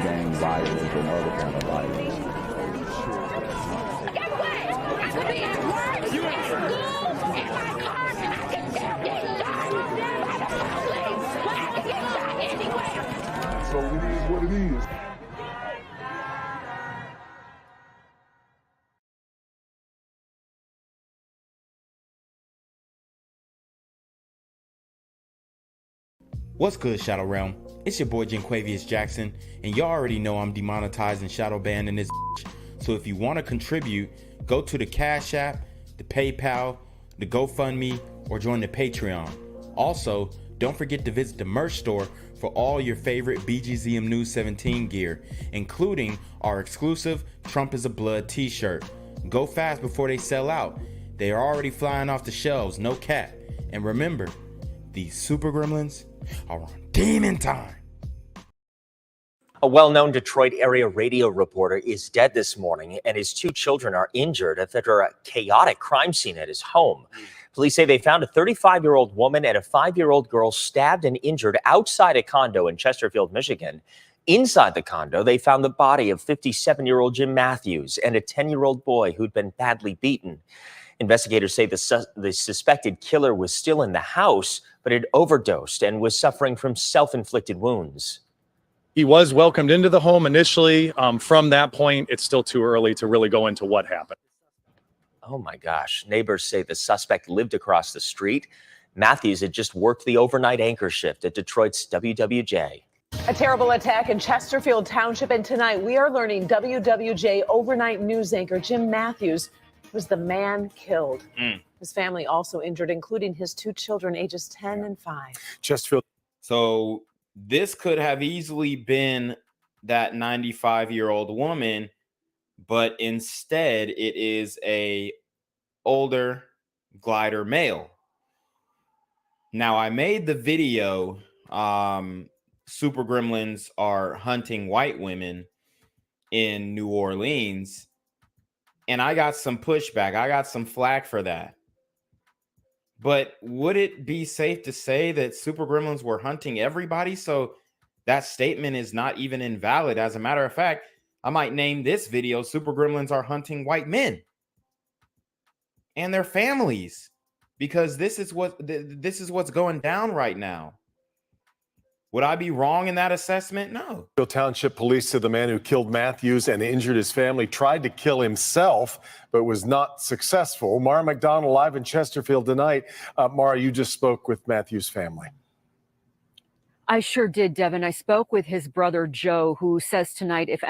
gang violence and other kind of violence. Get away! I could be at work, at school, in my car, and I can still get shot by the police, but I can get shot anywhere. So it is what it is. What's good, Shadow Realm? It's your boy Jenquavius Jackson, and y'all already know I'm demonetized and shadow banned in this bitch. So if you want to contribute, go to the Cash App, the PayPal, the GoFundMe, or join the Patreon. Also, don't forget to visit the merch store for all your favorite BGZM News 17 gear, including our exclusive Trump is a Blood t-shirt. Go fast before they sell out. They are already flying off the shelves, no cap. And remember, these super gremlins are on demon time. A well-known Detroit area radio reporter is dead this morning, and his two children are injured after a chaotic crime scene at his home. Police say they found a 35-year-old woman and a 5-year-old girl stabbed and injured outside a condo in Chesterfield, Michigan. Inside the condo, they found the body of 57-year-old Jim Matthews and a 10-year-old boy who'd been badly beaten. Investigators say the suspected killer was still in the house, but had overdosed and was suffering from self-inflicted wounds. He was welcomed into the home initially. From that point, it's still too early to really go into what happened. Oh my gosh. Neighbors say the suspect lived across the street. Matthews had just worked the overnight anchor shift at Detroit's WWJ. A terrible attack in Chesterfield Township, and tonight we are learning WWJ overnight news anchor Jim Matthews was the man killed. His family also injured, including his two children, ages 10 and 5. Chesterfield. So this could have easily been that 95-year-old woman, but instead it is a older glider male. Now, I made the video, super gremlins are hunting white women in New Orleans, and I got some pushback. I got some flack for that. But would it be safe to say that super gremlins were hunting everybody? So that statement is not even invalid. As a matter of fact, I might name this video "Super Gremlins Are Hunting White Men and Their Families," because this is what's going down right now. Would I be wrong in that assessment? No. Township police said the man who killed Matthews and injured his family tried to kill himself, but was not successful. Mara McDonald live in Chesterfield tonight. Mara, you just spoke with Matthews' family. I sure did, Devin. I spoke with his brother, Joe, who says tonight if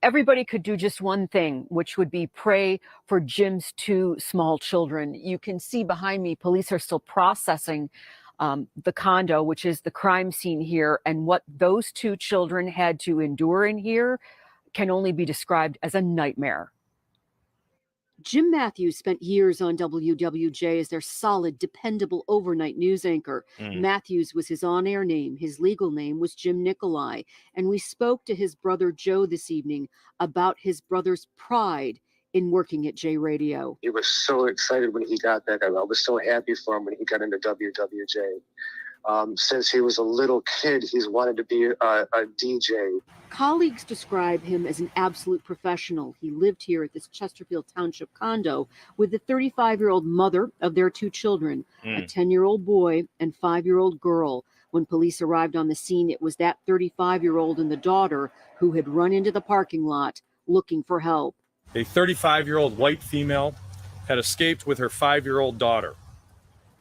everybody could do just one thing, which would be pray for Jim's two small children. You can see behind me, police are still processing the condo, which is the crime scene here, and what those two children had to endure in here can only be described as a nightmare. Jim Matthews spent years on WWJ as their solid, dependable overnight news anchor. Matthews was his on-air name. His legal name was Jim Nikolai. And we spoke to his brother Joe this evening about his brother's pride in working at J Radio. He was so excited when he got that. I was so happy for him when he got into WWJ. Since he was a little kid, he's wanted to be a DJ. Colleagues describe him as an absolute professional. He lived here at this Chesterfield Township condo with the 35-year-old mother of their two children, a 10-year-old boy and 5-year-old girl. When police arrived on the scene, it was that 35-year-old and the daughter who had run into the parking lot looking for help. A 35-year-old white female had escaped with her 5-year-old daughter.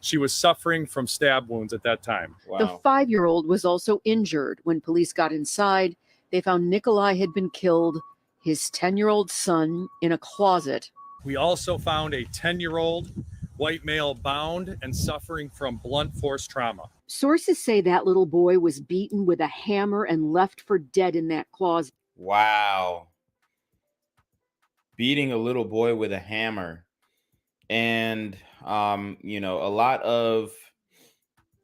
She was suffering from stab wounds at that time. Wow. The 5-year-old was also injured. When police got inside, they found Nikolai had been killed, his 10-year-old son in a closet. We also found a 10-year-old white male bound and suffering from blunt force trauma. Sources say that little boy was beaten with a hammer and left for dead in that closet. Wow. Beating a little boy with a hammer. And a lot of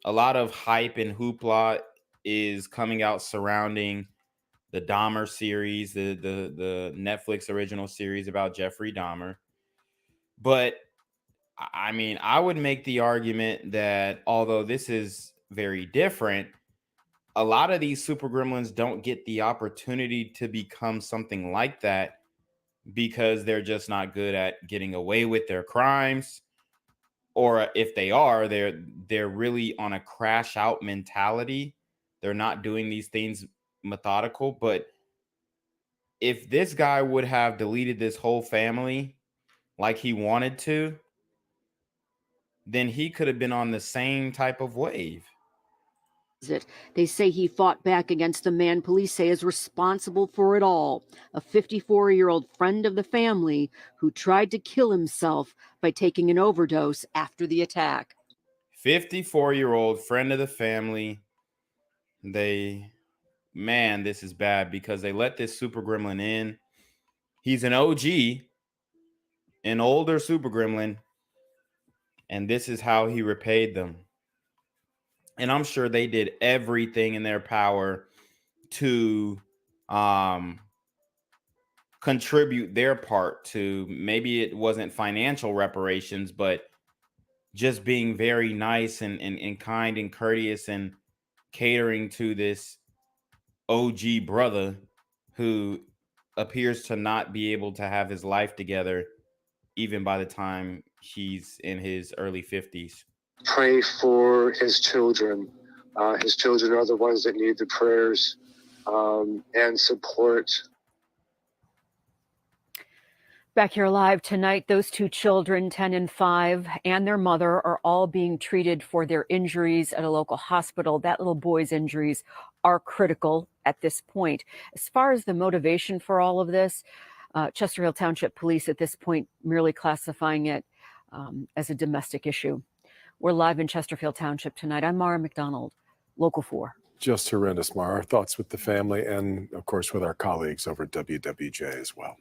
hype and hoopla is coming out surrounding the Dahmer series, the Netflix original series about Jeffrey Dahmer. But I mean, I would make the argument that although this is very different, a lot of these super gremlins don't get the opportunity to become something like that because they're just not good at getting away with their crimes, or if they are, they're really on a crash out mentality. They're not doing these things methodical. But if this guy would have deleted this whole family like he wanted to, then he could have been on the same type of wave. They say he fought back against the man police say is responsible for it all, a 54-year-old friend of the family who tried to kill himself by taking an overdose after the attack. 54-year-old friend of the family. Man, this is bad because they let this super gremlin in. He's an OG, an older super gremlin, and this is how he repaid them. And I'm sure they did everything in their power to contribute their part to, maybe it wasn't financial reparations, but just being very nice and kind and courteous and catering to this OG brother who appears to not be able to have his life together even by the time he's in his early 50s. Pray for his children. His children are the ones that need the prayers and support. Back here live tonight, those two children, 10 and 5, and their mother are all being treated for their injuries at a local hospital. That little boy's injuries are critical at this point. As far as the motivation for all of this, Chesterfield Township Police at this point merely classifying it as a domestic issue. We're live in Chesterfield Township tonight. I'm Mara McDonald, Local 4. Just horrendous, Mara. Our thoughts with the family and, of course, with our colleagues over at WWJ as well.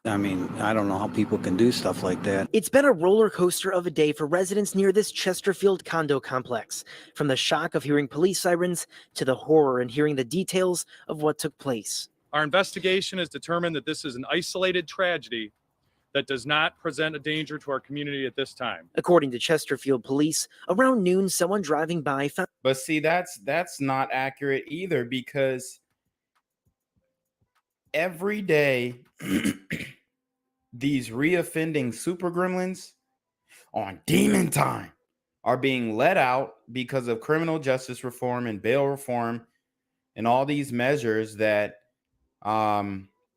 I mean, I don't know how people can do stuff like that. It's been a roller coaster of a day for residents near this Chesterfield condo complex, from the shock of hearing police sirens to the horror in hearing the details of what took place. Our investigation has determined that this is an isolated tragedy that does not present a danger to our community at this time. According to Chesterfield police, around noon, someone driving by found... But see, that's not accurate either, because every day these reoffending super gremlins on demon time are being let out because of criminal justice reform and bail reform and all these measures that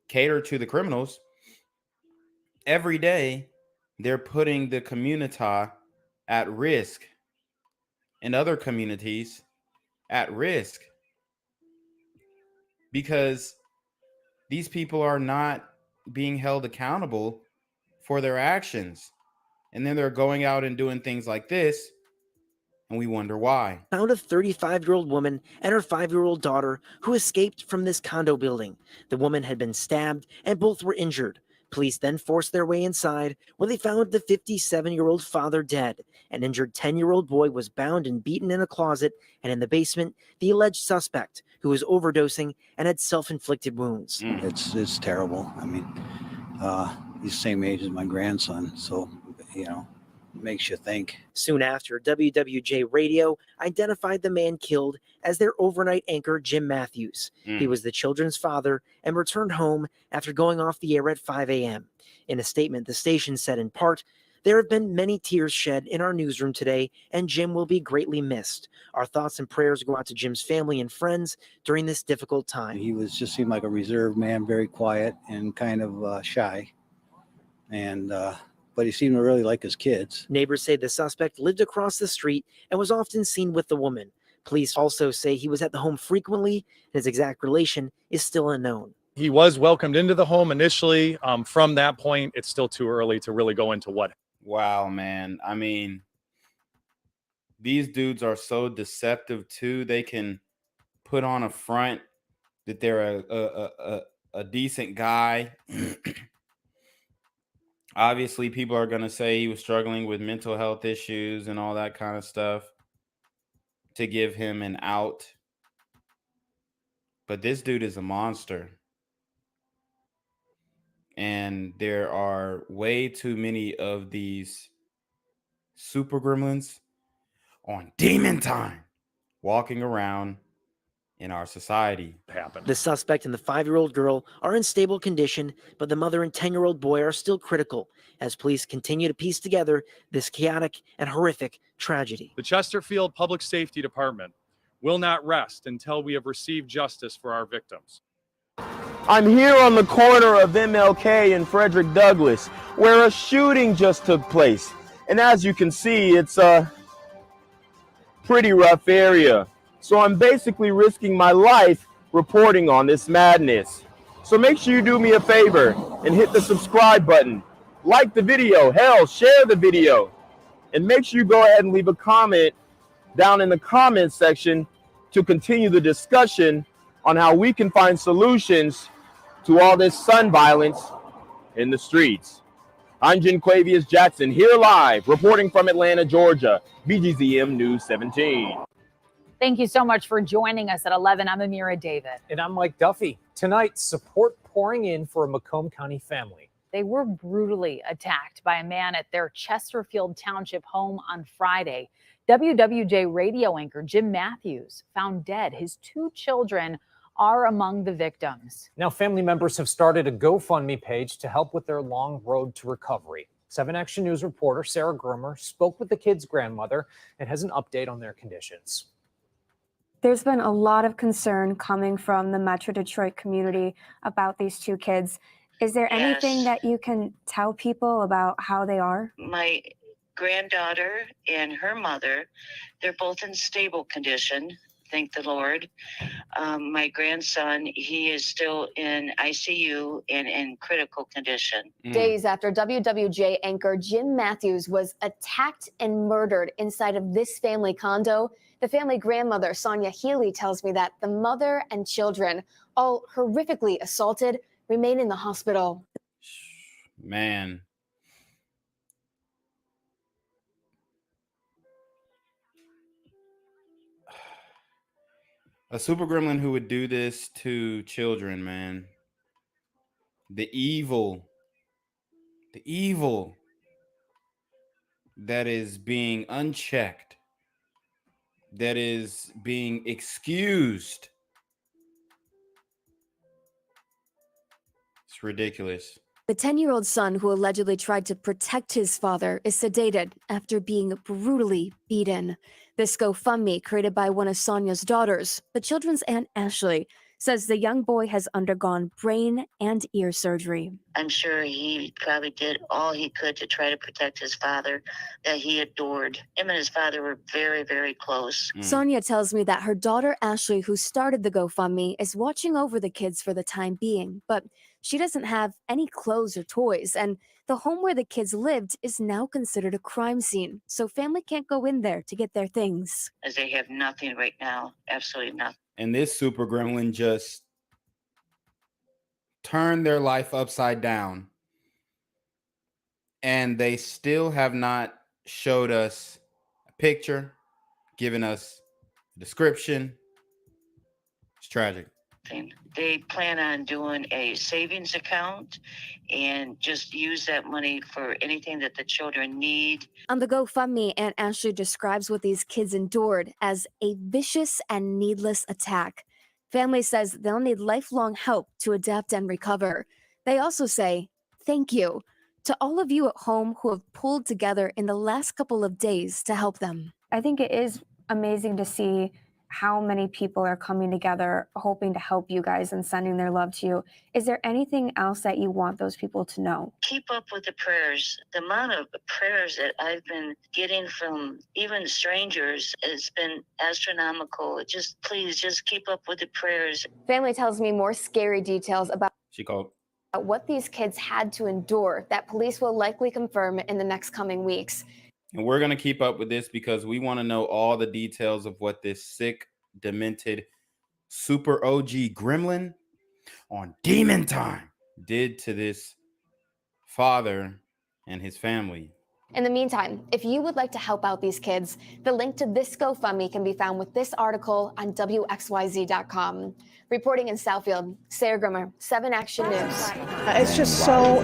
cater to the criminals. Every day they're putting the community at risk and other communities at risk because these people are not being held accountable for their actions. And then they're going out and doing things like this, and we wonder why. Found a 35-year-old woman and her 5-year-old daughter who escaped from this condo building. The woman had been stabbed and both were injured. Police then forced their way inside, where they found the 57-year-old father dead. An injured 10-year-old boy was bound and beaten in a closet, and in the basement, the alleged suspect, who was overdosing and had self-inflicted wounds. It's terrible. I mean, he's the same age as my grandson, so, you know, it makes you think. Soon after, WWJ Radio identified the man killed as their overnight anchor, Jim Matthews. He was the children's father and returned home after going off the air at 5 a.m. In a statement, the station said in part, "There have been many tears shed in our newsroom today, and Jim will be greatly missed. Our thoughts and prayers go out to Jim's family and friends during this difficult time." He just seemed like a reserved man, very quiet and kind of shy. And, but he seemed to really like his kids. Neighbors say the suspect lived across the street and was often seen with the woman. Police also say he was at the home frequently, and his exact relation is still unknown. He was welcomed into the home initially. From that point, it's still too early to really go into what. Wow, man. I mean, these dudes are so deceptive too. They can put on a front that they're a decent guy. Obviously, people are going to say he was struggling with mental health issues and all that kind of stuff to give him an out. But this dude is a monster. And there are way too many of these super gremlins on demon time walking around in our society. The suspect and the 5-year-old girl are in stable condition, but the mother and 10-year-old boy are still critical as police continue to piece together this chaotic and horrific tragedy. The Chesterfield Public Safety Department will not rest until we have received justice for our victims. I'm here on the corner of MLK and Frederick Douglass, where a shooting just took place. And as you can see, it's a pretty rough area. So I'm basically risking my life reporting on this madness. So make sure you do me a favor and hit the subscribe button. Like the video, hell, share the video. And make sure you go ahead and leave a comment down in the comment section to continue the discussion on how we can find solutions to all this son violence in the streets. I'm Jenquavius Jackson, here live, reporting from Atlanta, Georgia, BGZM News 17. Thank you so much for joining us at 11. I'm Amira David. And I'm Mike Duffy. Tonight, support pouring in for a Macomb County family. They were brutally attacked by a man at their Chesterfield Township home on Friday. WWJ radio anchor Jim Matthews found dead. His 2 children are among the victims. Now, family members have started a GoFundMe page to help with their long road to recovery. 7 Action News reporter Sarah Grummer spoke with the kids' grandmother and has an update on their conditions. There's been a lot of concern coming from the Metro Detroit community about these 2 kids. Is there anything that you can tell people about how they are? My granddaughter and her mother, they're both in stable condition, thank the Lord. My grandson, he is still in ICU and in critical condition. Days after WWJ anchor Jim Matthews was attacked and murdered inside of this family condo, the family grandmother, Sonia Healy, tells me that the mother and children, all horrifically assaulted, remain in the hospital. Man. A super gremlin who would do this to children, man. The evil that is being unchecked, that is being excused. It's ridiculous. The 10-year-old son who allegedly tried to protect his father is sedated after being brutally beaten. This GoFundMe, created by one of Sonia's daughters, the children's Aunt Ashley, says the young boy has undergone brain and ear surgery. I'm sure he probably did all he could to try to protect his father that he adored. Him and his father were very, very close. Sonia tells me that her daughter Ashley, who started the GoFundMe, is watching over the kids for the time being, but she doesn't have any clothes or toys, and the home where the kids lived is now considered a crime scene, so family can't go in there to get their things. As they have nothing right now, absolutely nothing. And this super gremlin just turned their life upside down. And they still have not showed us a picture, given us a description. It's tragic. They plan on doing a savings account and just use that money for anything that the children need. On the GoFundMe, Aunt Ashley describes what these kids endured as a vicious and needless attack. Family says they'll need lifelong help to adapt and recover. They also say, thank you to all of you at home who have pulled together in the last couple of days to help them. I think it is amazing to see how many people are coming together, hoping to help you guys and sending their love to you. Is there anything else that you want those people to know? Keep up with the prayers. The amount of prayers that I've been getting from even strangers has been astronomical. Just please, just keep up with the prayers. Family tells me more scary details about what these kids had to endure that police will likely confirm in the next coming weeks. And we're going to keep up with this because we want to know all the details of what this sick, demented, super OG gremlin on Demon Time did to this father and his family. In the meantime, if you would like to help out these kids, the link to this GoFundMe can be found with this article on WXYZ.com. Reporting in Southfield, Sarah Grummer, 7 Action News. It's just so...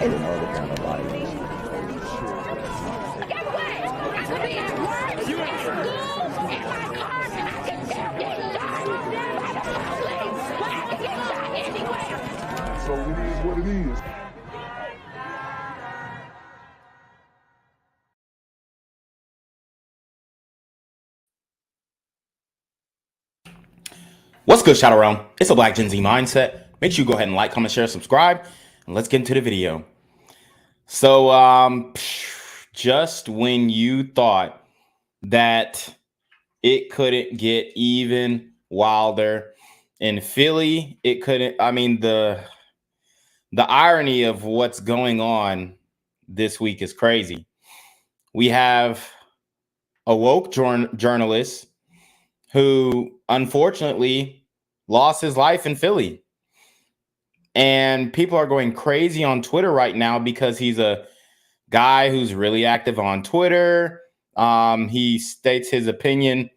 What's good, Shadow Realm? It's a Black Gen Z mindset. Make sure you go ahead and like, comment, share, subscribe, and let's get into the video. So, just when you thought that it couldn't get even wilder in Philly, it couldn't. I mean, the irony of what's going on this week is crazy. We have a woke journalist who unfortunately lost his life in Philly. And people are going crazy on Twitter right now because he's a guy who's really active on Twitter. He states his opinion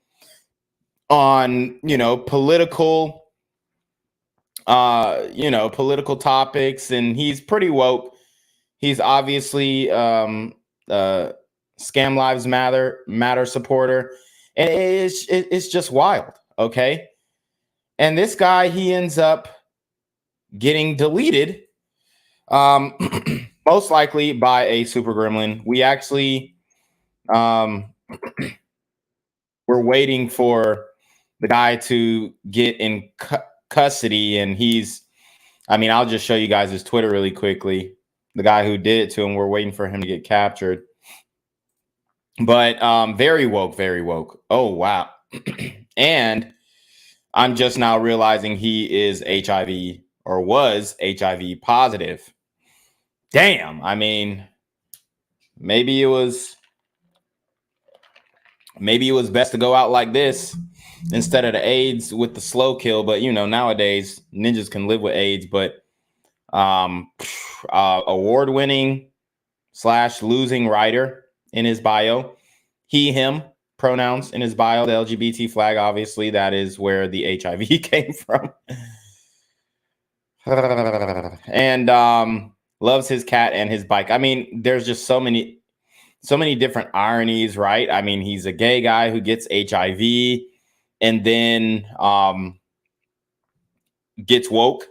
on, political topics, and he's pretty woke. He's obviously Scam Lives Matter supporter. And it's just wild, okay? And this guy, he ends up getting deleted, most likely by a super gremlin. We actually we're waiting for the guy to get in custody, and I'll just show you guys his Twitter really quickly. The guy who did it to him, we're waiting for him to get captured. But very woke. Oh, wow. And I'm just now realizing he is HIV or was HIV positive. Damn. I mean, maybe it was best to go out like this instead of the AIDS with the slow kill. But nowadays ninjas can live with AIDS. But award-winning / losing writer in his bio, he, him pronouns in his bio, the LGBT flag, obviously that is where the HIV came from. And loves his cat and his bike. I mean, there's just so many different ironies, right? I mean, he's a gay guy who gets HIV and then gets woke,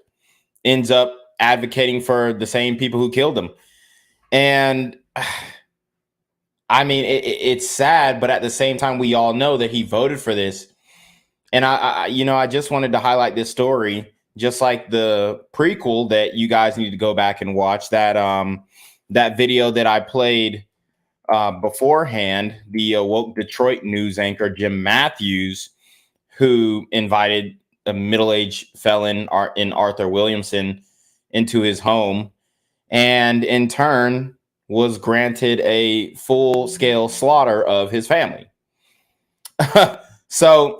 ends up advocating for the same people who killed him. And I mean, it's sad, but at the same time, we all know that he voted for this. And I just wanted to highlight this story, just like the prequel that you guys need to go back and watch, that video that I played beforehand, the woke Detroit news anchor Jim Matthews, who invited a middle-aged felon in Arthur Williamson into his home, and in turn was granted a full-scale slaughter of his family. So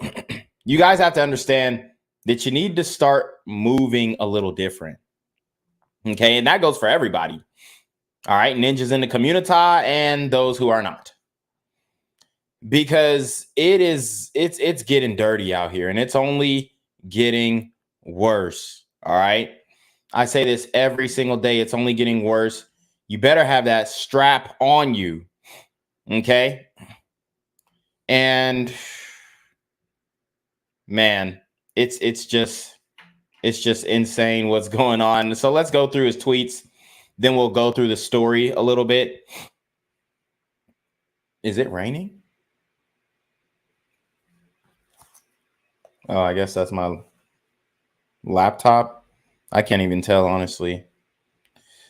you guys have to understand that you need to start moving a little different. Okay, and that goes for everybody. All right, ninjas in the community and those who are not. Because it's getting dirty out here, and it's only getting worse. All right. I say this every single day. It's only getting worse. You better have that strap on you. Okay. And man, it's just insane what's going on. So let's go through his tweets. Then we'll go through the story a little bit. Is it raining? Oh, I guess that's my laptop. I can't even tell, honestly.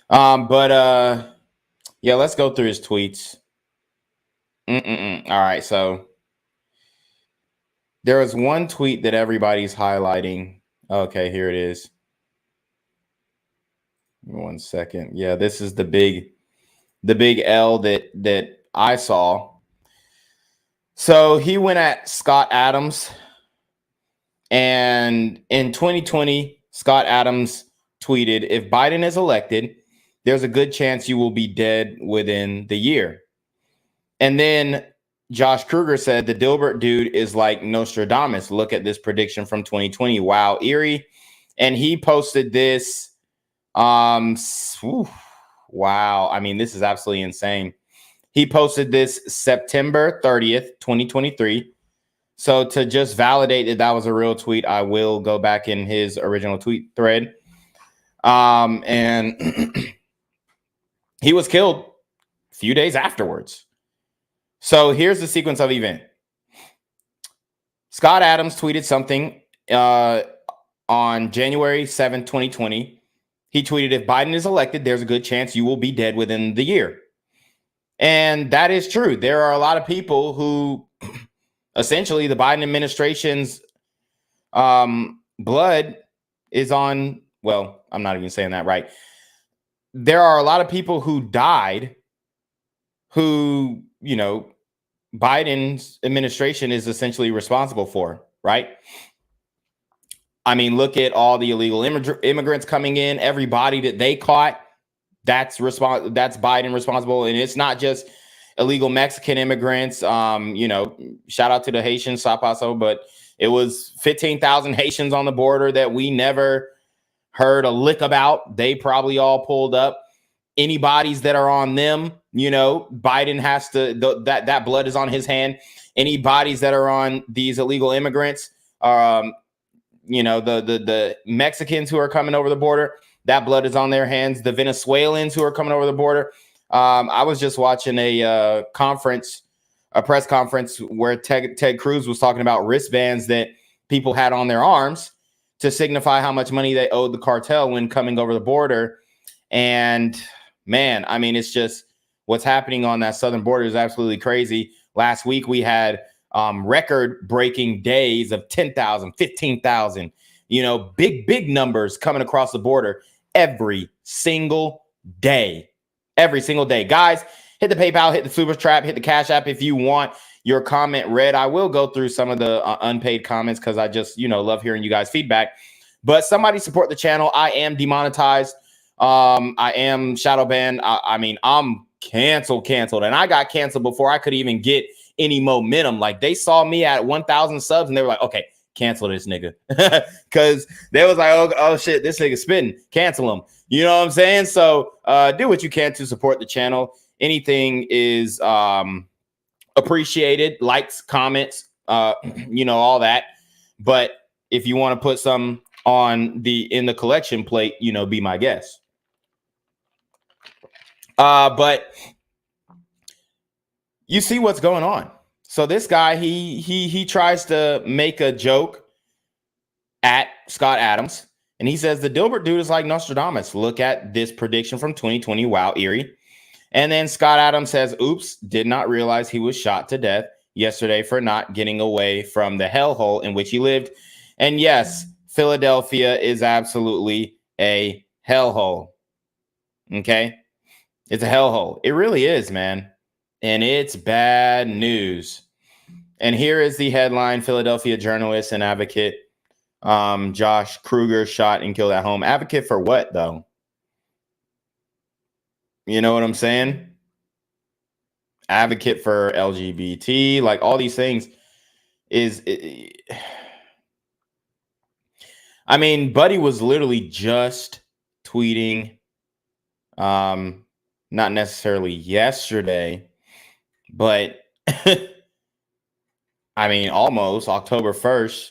But yeah, let's go through his tweets. All right, so there was one tweet that everybody's highlighting. Okay, here it is. 1 second. Yeah, this is the big L that I saw. So he went at Scott Adams, and in 2020, Scott Adams tweeted, "If Biden is elected, there's a good chance you will be dead within the year." And then Josh Kruger said, "The Dilbert dude is like Nostradamus. Look at this prediction from 2020. Wow, eerie." And he posted this. Wow. I mean, this is absolutely insane. He posted this September 30th, 2023. So to just validate that that was a real tweet, I will go back in his original tweet thread. And he was killed a few days afterwards. So here's the sequence of event. Scott Adams tweeted something on January 7th, 2020, he tweeted, "If Biden is elected, there's a good chance you will be dead within the year." And that is true. There are a lot of people who essentially the Biden administration's blood is on, well, I'm not even saying that right. There are a lot of people who died who, Biden's administration is essentially responsible for, right? I mean, look at all the illegal immigrants coming in, everybody that they caught, that's Biden responsible. And it's not just illegal Mexican immigrants. Shout out to the Haitians, Sapaso, but it was 15,000 Haitians on the border that we never heard a lick about. They probably all pulled up. Any bodies that are on them, Biden has to, that blood is on his hand. Any bodies that are on these illegal immigrants, the Mexicans who are coming over the border, that blood is on their hands. The Venezuelans who are coming over the border. I was just watching a press conference where Ted Cruz was talking about wristbands that people had on their arms to signify how much money they owed the cartel when coming over the border. And man, I mean, it's just what's happening on that southern border is absolutely crazy. Last week, we had record-breaking days of 10,000, 15,000, big numbers coming across the border every single day. Every single day. Guys, hit the PayPal, hit the Super Trap, hit the Cash App if you want your comment read. I will go through some of the unpaid comments because I just, love hearing you guys' feedback. But somebody support the channel. I am demonetized. I am shadow banned. I'm canceled. And I got canceled before I could even get any momentum. Like, they saw me at 1,000 subs and they were like, okay, cancel this nigga. Because they was like, oh shit, this nigga spitting. Cancel him. You know what I'm saying? So do what you can to support the channel. Anything is appreciated. Likes, comments, all that. But if you want to put some in the collection plate, be my guest. But you see what's going on. So this guy, he tries to make a joke at Scott Adams, and he says the Dilbert dude is like Nostradamus. Look at this prediction from 2020. Wow, eerie. And then Scott Adams says, oops, did not realize he was shot to death yesterday for not getting away from the hellhole in which he lived. And yes, Philadelphia is absolutely a hellhole. Okay? It's a hellhole. It really is, man. And it's bad news. And here is the headline: Philadelphia journalist and advocate Josh Kruger shot and killed at home. Advocate for what, though? You know what I'm saying? Advocate for LGBT, like all these things I mean, Buddy was literally just tweeting, not necessarily yesterday, but I mean, almost October 1st.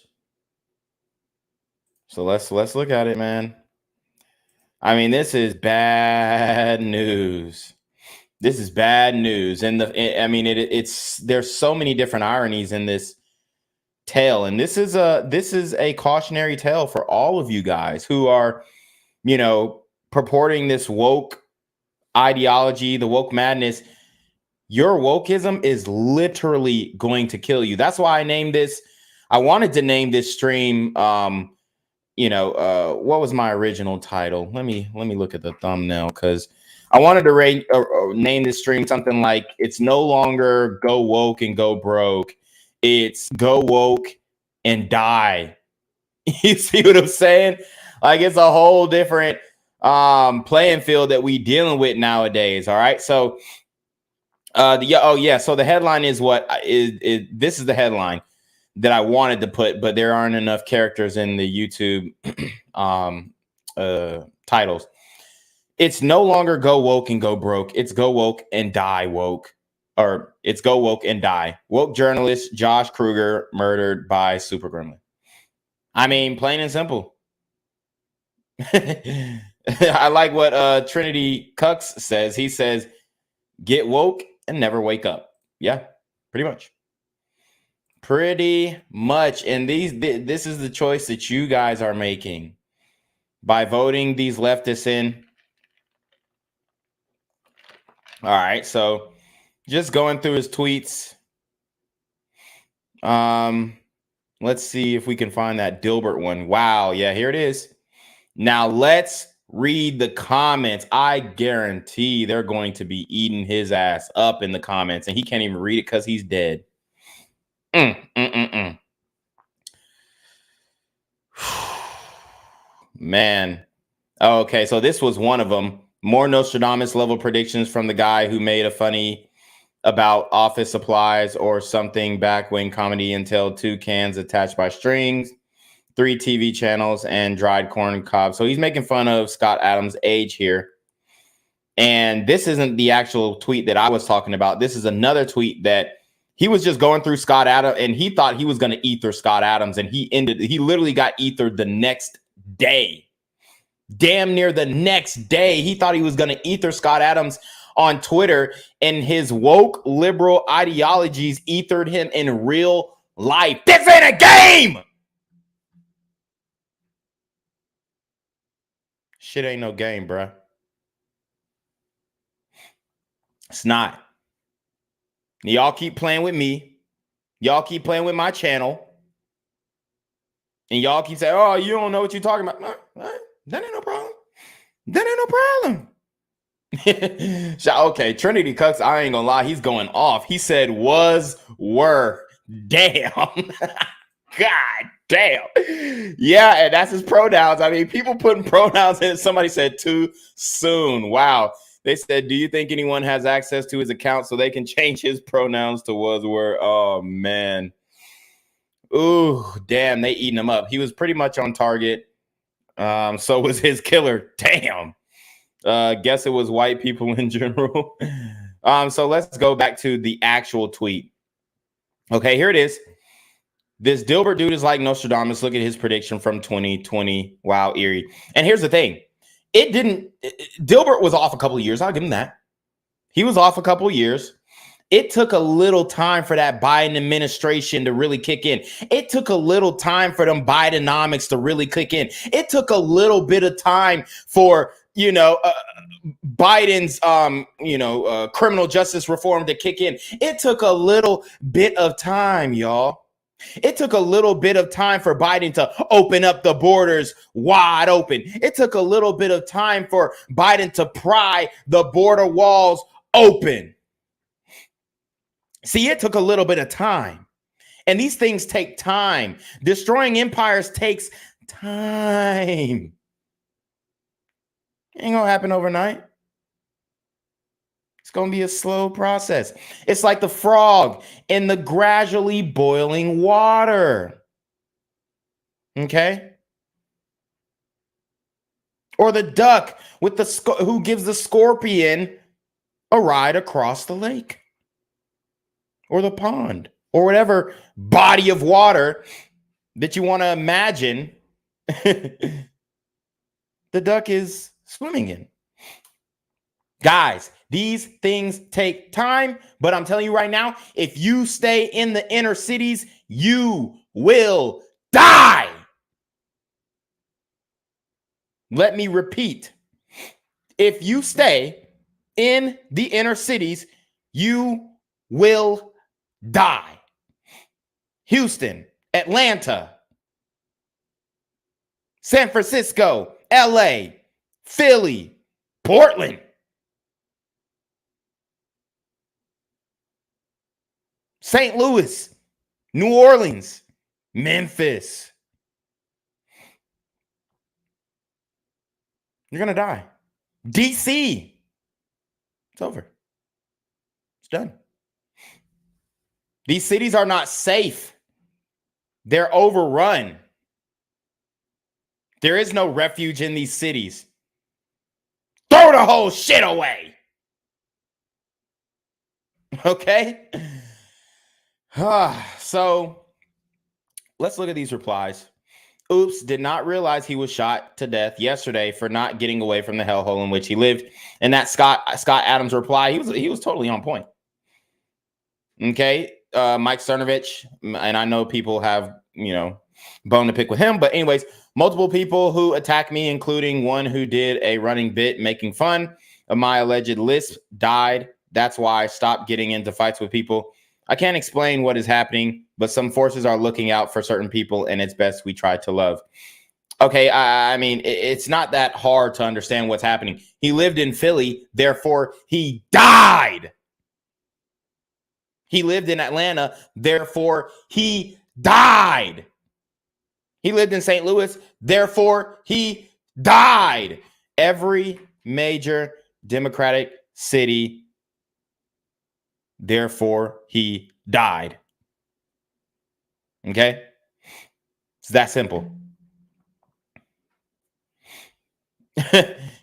So let's look at it, man. I mean, this is bad news. This is bad news. And there's so many different ironies in this tale. And this is a cautionary tale for all of you guys who are, purporting this woke ideology, the woke madness. Your wokeism is literally going to kill you. That's why I named this. I wanted to name this stream, what was my original title? Let me look at the thumbnail, because I wanted to name this stream something like, it's no longer go woke and go broke. It's go woke and die. You see what I'm saying? Like, it's a whole different playing field that we dealing with nowadays. All right. So so the headline is this is the headline that I wanted to put, but there aren't enough characters in the YouTube titles. It's no longer go woke and go broke. It's go woke and die woke. Or it's go woke and die. Woke journalist Josh Kruger murdered by Super Gremlin. I mean, plain and simple. I like what Trinity Cucks says. He says, get woke and never wake up. Yeah, pretty much. Pretty much. And this is the choice that you guys are making by voting these leftists in. All right, so just going through his tweets. Let's see if we can find that Dilbert one. Wow, yeah, here it is. Now let's read the comments. I guarantee they're going to be eating his ass up in the comments, and he can't even read it because he's dead. Man. Okay, so this was one of them. More Nostradamus level predictions from the guy who made a funny about office supplies or something back when comedy entailed 2 cans attached by strings, 3 TV channels, and dried corn cob. So he's making fun of Scott Adams' age here. And this isn't the actual tweet that I was talking about. This is another tweet that he was just going through Scott Adams, and he thought he was going to ether Scott Adams, and he literally got ethered the next day. Damn near the next day. He thought he was going to ether Scott Adams on Twitter, and his woke liberal ideologies ethered him in real life. This ain't a game! Shit ain't no game, bruh. It's not. Y'all keep playing with me. Y'all keep playing with my channel. And y'all keep saying, oh, you don't know what you're talking about. That ain't no problem. That ain't no problem. Okay, Trinity Cucks, I ain't gonna lie, he's going off. He said was, were. Damn. God damn. Yeah, and that's his pronouns. I mean, people putting pronouns in. Somebody said too soon. Wow. They said, do you think anyone has access to his account so they can change his pronouns to was, were? Oh, man. Ooh, damn, they eating him up. He was pretty much on target. So was his killer. Damn. Guess it was white people in general. So let's go back to the actual tweet. Okay, here it is. This Dilbert dude is like Nostradamus. Look at his prediction from 2020. Wow, eerie. And here's the thing. Dilbert was off a couple of years. I'll give him that. He was off a couple of years. It took a little time for that Biden administration to really kick in. It took a little time for them Bidenomics to really kick in. It took a little bit of time for, Biden's, criminal justice reform to kick in. It took a little bit of time, y'all. It took a little bit of time for Biden to open up the borders wide open. It took a little bit of time for Biden to pry the border walls open. See, it took a little bit of time. And these things take time. Destroying empires takes time. Ain't gonna happen overnight. It's going to be a slow process. It's like the frog in the gradually boiling water. Okay? Or the duck with who gives the scorpion a ride across the lake. Or the pond. Or whatever body of water that you want to imagine the duck is swimming in. Guys, these things take time, but I'm telling you right now, if you stay in the inner cities, you will die. Let me repeat. If you stay in the inner cities, you will die. Houston, Atlanta, San Francisco, LA, Philly, Portland, St. Louis, New Orleans, Memphis. You're going to die. DC. It's over. It's done. These cities are not safe. They're overrun. There is no refuge in these cities. Throw the whole shit away. Okay? So let's look at these replies. Oops, did not realize he was shot to death yesterday for not getting away from the hellhole in which he lived. And that Scott Adams reply, he was totally on point. Okay? Mike Cernovich, and I know people have, bone to pick with him. But anyways, multiple people who attacked me, including one who did a running bit making fun of my alleged lisp, died. That's why I stopped getting into fights with people. I can't explain what is happening, but some forces are looking out for certain people, and it's best we try to love. Okay, I mean, it's not that hard to understand what's happening. He lived in Philly, therefore he died. He lived in Atlanta, therefore he died. He lived in St. Louis, therefore he died. Every major Democratic city, therefore he died. Okay? It's that simple.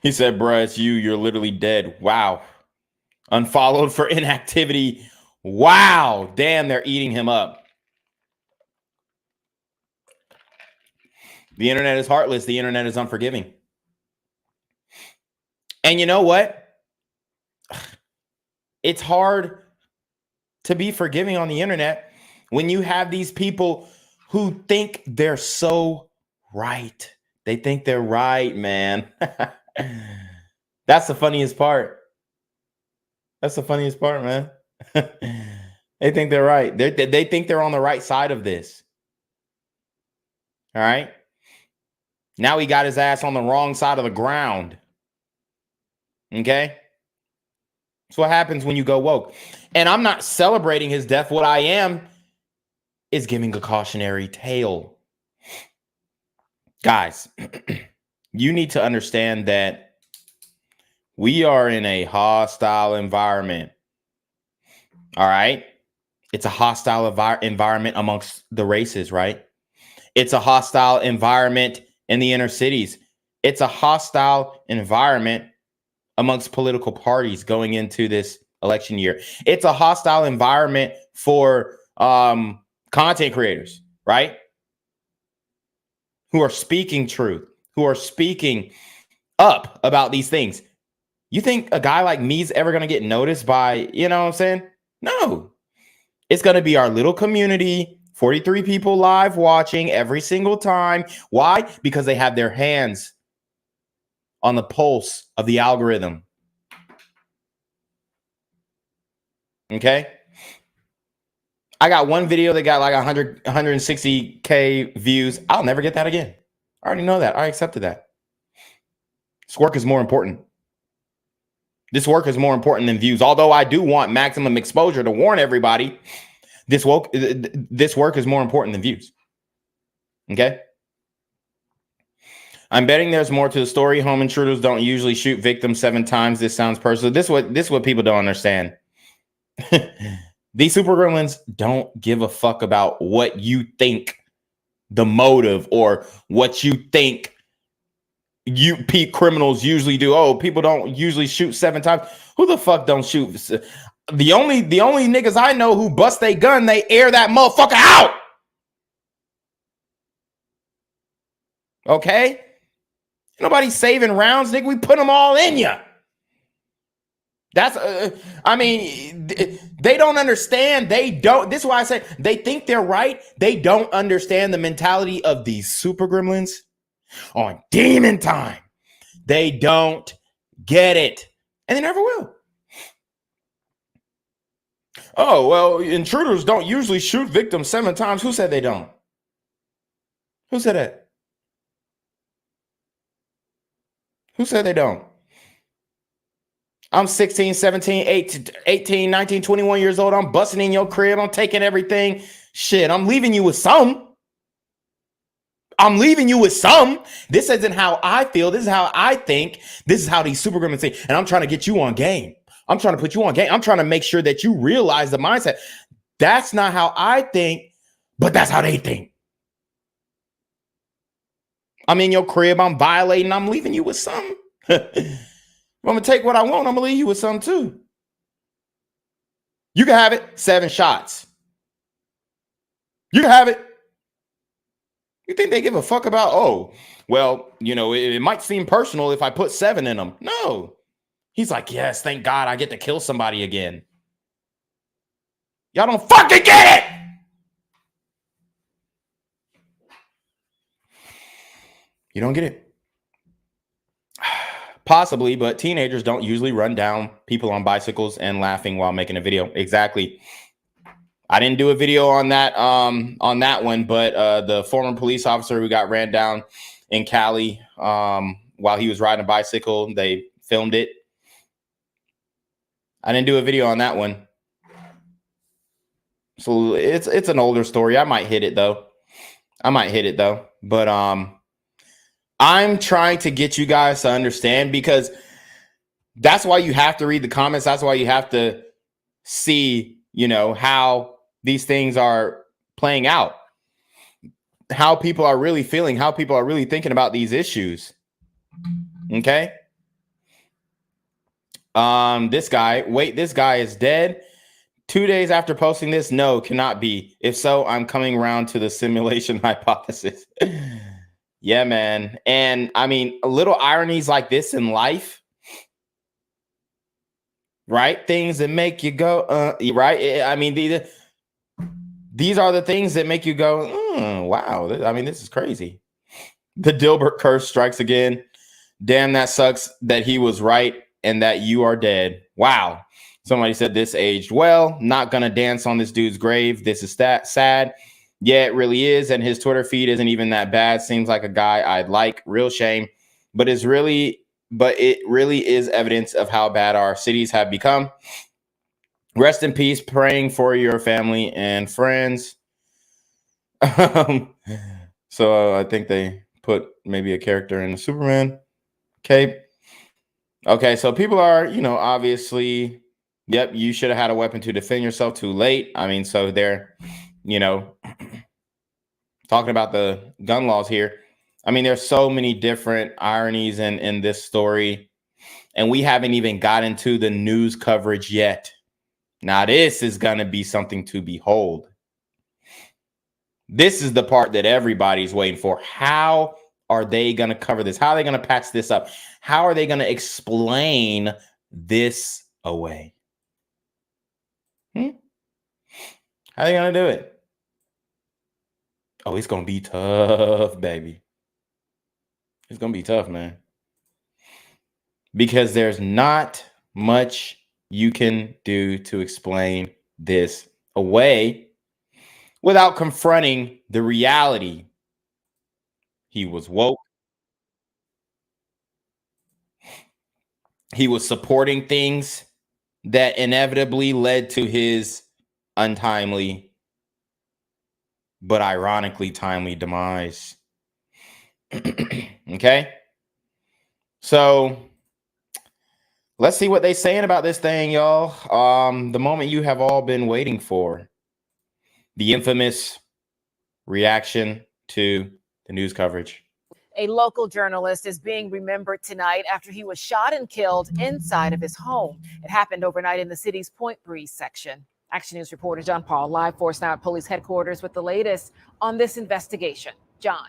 He said, bruh, it's you. You're literally dead. Wow. Unfollowed for inactivity. Wow. Damn, they're eating him up. The internet is heartless. The internet is unforgiving. And you know what? It's hard to be forgiving on the internet when you have these people who think they're so right. They think they're right, man. That's the funniest part. That's the funniest part, man. They think they're right. They think they're on the right side of this. All right. Now he got his ass on the wrong side of the ground. Okay. That's what happens when you go woke. And I'm not celebrating his death. What I am is giving a cautionary tale. Guys, you need to understand that we are in a hostile environment. All right. It's a hostile environment amongst the races, right? It's a hostile environment in the inner cities. It's a hostile environment amongst political parties going into this election year. It's a hostile environment for content creators, right? Who are speaking truth, who are speaking up about these things. You think a guy like me is ever going to get noticed by, you know what I'm saying? No. It's going to be our little community, 43 people live watching every single time. Why? Because they have their hands on the pulse of the algorithm. Okay? I got one video that got like 160K views. I'll never get that again. I already know that. I accepted that. This work is more important. This work is more important than views. Although I do want maximum exposure to warn everybody, this work is more important than views. Okay? I'm betting there's more to the story. Home intruders don't usually shoot victims 7 times. This sounds personal. This is what people don't understand. These super gremlins don't give a fuck about what you think the motive or what you think criminals usually do. Oh, people don't usually shoot 7 times. Who the fuck don't shoot? The only niggas I know who bust a gun, they air that motherfucker out. Okay? Nobody's saving rounds, nigga. We put them all in ya. That's, I mean, they don't understand. They don't. This is why I say they think they're right. They don't understand the mentality of these super gremlins on demon time. They don't get it. And they never will. Oh, well, intruders don't usually shoot victims 7 times. Who said they don't? Who said that? Who said they don't? I'm 16, 17, 18, 19, 21 years old. I'm busting in your crib. I'm taking everything. Shit, I'm leaving you with some. I'm leaving you with some. This isn't how I feel. This is how I think. This is how these super gremlins think. And I'm trying to get you on game. I'm trying to put you on game. I'm trying to make sure that you realize the mindset. That's not how I think, but that's how they think. I'm in your crib. I'm violating. I'm leaving you with some. I'm going to take what I want. I'm going to leave you with some too. You can have it. 7 shots. You can have it. You think they give a fuck about, oh, well, you know, it might seem personal if I put 7 in them. No. He's like, yes, thank God I get to kill somebody again. Y'all don't fucking get it. You don't get it. Possibly, but teenagers don't usually run down people on bicycles and laughing while making a video. Exactly. I didn't do a video on that one, but the former police officer who got ran down in Cali while he was riding a bicycle, they filmed it. I didn't do a video on that one. So it's an older story. I might hit it though. But I'm trying to get you guys to understand, because that's why you have to read the comments. That's why you have to see, how these things are playing out, how people are really feeling, how people are really thinking about these issues. Okay. This guy is dead 2 days after posting this. No, cannot be. If so, I'm coming around to the simulation hypothesis. Yeah, man. And I mean, little ironies like this in life, right? Things that make you go, right? I mean, these are the things that make you go, wow. I mean, this is crazy. The Dilbert curse strikes again. Damn, that sucks that he was right and that you are dead. Wow. Somebody said this aged well. Not gonna dance on this dude's grave. This is sad. Yeah, it really is. And his Twitter feed isn't even that bad. Seems like a guy I'd like. Real shame. But it really is evidence of how bad our cities have become. Rest in peace. Praying for your family and friends. So I think they put maybe a character in the Superman cape. Okay, so people are, obviously, yep, you should have had a weapon to defend yourself. Too late. I mean, so they're, talking about the gun laws here. I mean, there's so many different ironies in this story, and we haven't even gotten to the news coverage yet. Now, this is going to be something to behold. This is the part that everybody's waiting for. How are they going to cover this? How are they going to patch this up? How are they going to explain this away? How are they going to do it? Oh, it's going to be tough, baby. It's going to be tough, man. Because there's not much you can do to explain this away without confronting the reality. He was woke. He was supporting things that inevitably led to his untimely, but ironically timely demise. Okay? So let's see what they're saying about this thing, y'all. The moment you have all been waiting for. The infamous reaction to the news coverage. A local journalist is being remembered tonight after he was shot and killed inside of his home. It happened overnight in the city's Point Breeze section. Action News reporter John Paul live for us now at police headquarters with the latest on this investigation. John.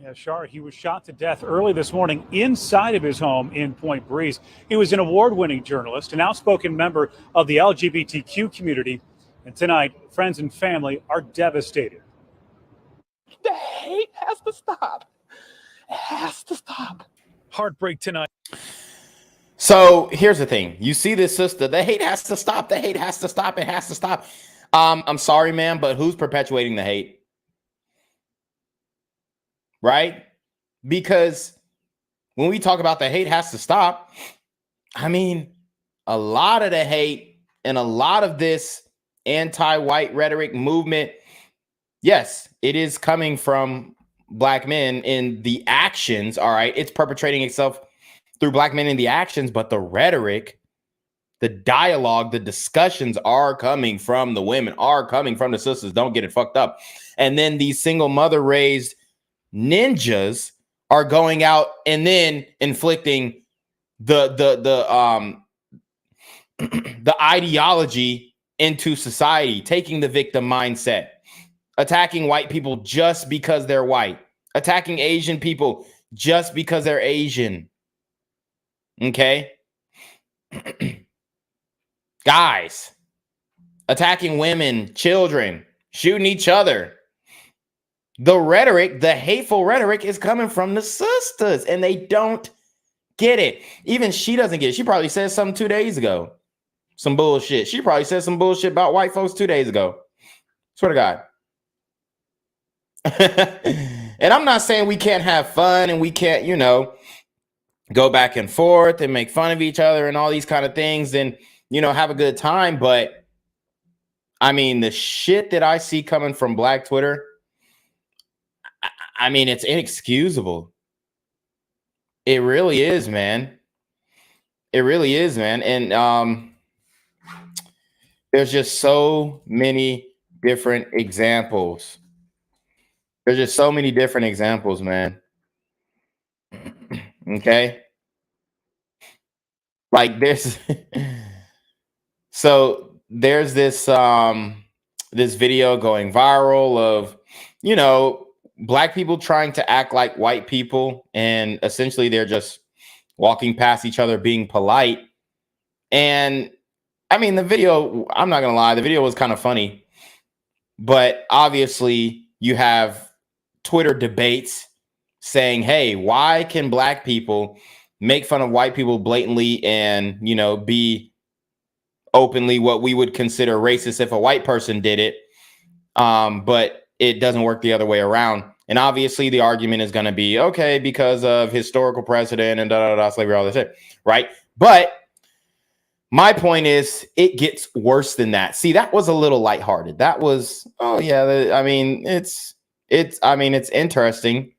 Yeah, Shar, he was shot to death early this morning inside of his home in Point Breeze. He was an award-winning journalist, an outspoken member of the LGBTQ community. And tonight, friends and family are devastated. The hate has to stop. It has to stop. Heartbreak tonight. So here's the thing. You see this, sister. The hate has to stop. The hate has to stop. It has to stop. I'm sorry, ma'am, but who's perpetuating the hate? Right? Because when we talk about the hate has to stop, I mean, a lot of the hate and a lot of this anti-white rhetoric movement, yes, it is coming from black men in the actions. All right. It's perpetrating itself through black men in the actions, but the rhetoric, the dialogue, the discussions are coming from the women, are coming from the sisters. Don't get it fucked up. And then these single mother raised ninjas are going out and then inflicting the ideology into society, taking the victim mindset, attacking white people just because they're white, attacking Asian people just because they're Asian. Okay? Guys, attacking women, children, shooting each other. The rhetoric, the hateful rhetoric is coming from the sisters, and they don't get it. Even she doesn't get it. She probably said something 2 days ago. Some bullshit. She probably said some bullshit about white folks 2 days ago. Swear to God. And I'm not saying we can't have fun and we can't, you know, go back and forth and make fun of each other and all these kind of things and, you know, have a good time. But I mean, the shit that I see coming from Black Twitter, I mean, it's inexcusable. It really is, man. It really is, man. And there's just so many different examples. There's just so many different examples, man. Okay. Like there's so there's this this video going viral of, you know, Black people trying to act like white people, and essentially they're just walking past each other being polite. And I mean, the video, I'm not gonna lie, the video was kind of funny, but obviously you have Twitter debates saying, hey, why can Black people make fun of white people blatantly and, you know, be openly what we would consider racist if a white person did it, but it doesn't work the other way around. And obviously the argument is going to be, okay, because of historical precedent and slavery, all this shit, right? But my point is, it gets worse than that. See, that was a little lighthearted. That was, oh yeah, I mean, it's interesting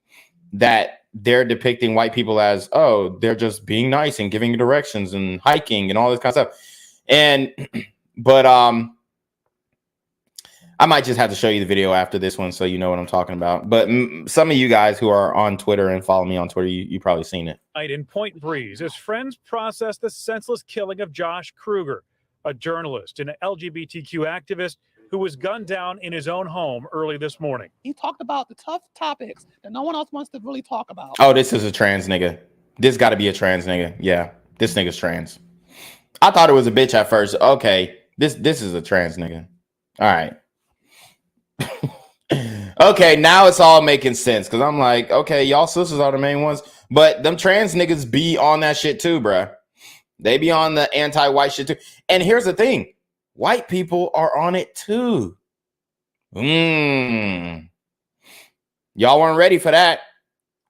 that they're depicting white people as, oh, they're just being nice and giving directions and hiking and all this kind of stuff. And, but I might just have to show you the video after this one so you know what I'm talking about. But some of you guys who are on Twitter and follow me on Twitter, you probably seen it. In Point Breeze, his friends processed the senseless killing of Josh Kruger, a journalist and an LGBTQ activist who was gunned down in his own home early this morning. He talked about the tough topics that no one else wants to really talk about. Oh, this is a trans nigga. This got to be a trans nigga. Yeah, this nigga's trans. I thought it was a bitch at first. Okay, this is a trans nigga. All right. Okay, now it's all making sense because I'm like, okay, y'all sisters are the main ones, but them trans niggas be on that shit too, bruh. They be on the anti-white shit too. And here's the thing. White people are on it too. Y'all weren't ready for that.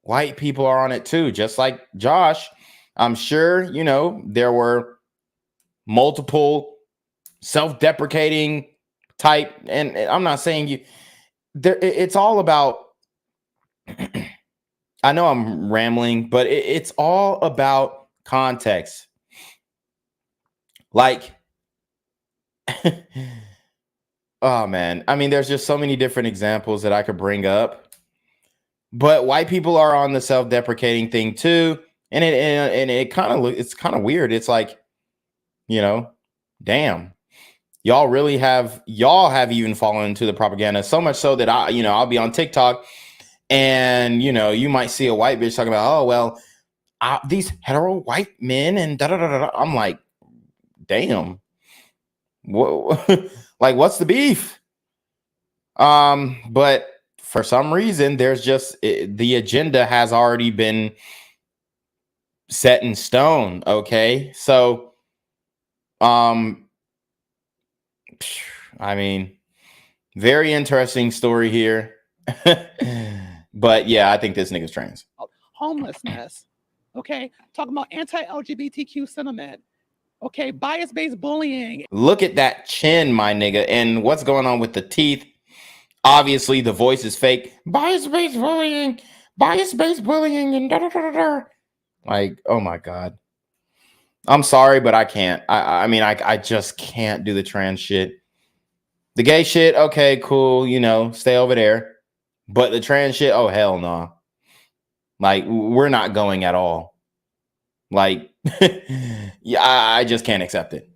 White people are on it too, just like Josh. I'm sure, you know, there were multiple self-deprecating type, and I'm not saying you there, it's all about I know I'm rambling, but it's all about context. Like oh man, I mean, there's just so many different examples that I could bring up, but white people are on the self-deprecating thing too, and it's kind of weird. It's like, you know, damn, y'all have even fallen into the propaganda, so much so that I'll be on TikTok and, you know, you might see a white bitch talking about, oh, well, these hetero white men and da da da da. I'm like, damn, like, what's the beef? But for some reason, there's just the agenda has already been set in stone. Okay, so I mean, very interesting story here. But yeah, I think this nigga's trans. Homelessness. Okay. Talking about anti-LGBTQ sentiment. Okay. Bias-based bullying. Look at that chin, my nigga. And what's going on with the teeth? Obviously, the voice is fake. Bias-based bullying. Bias-based bullying. And da da da da. Like, oh my God. I'm sorry, but I can't. I mean, I just can't do the trans shit. The gay shit, okay, cool, you know, stay over there. But the trans shit, oh, hell no. Like, we're not going at all. Like, yeah, I just can't accept it.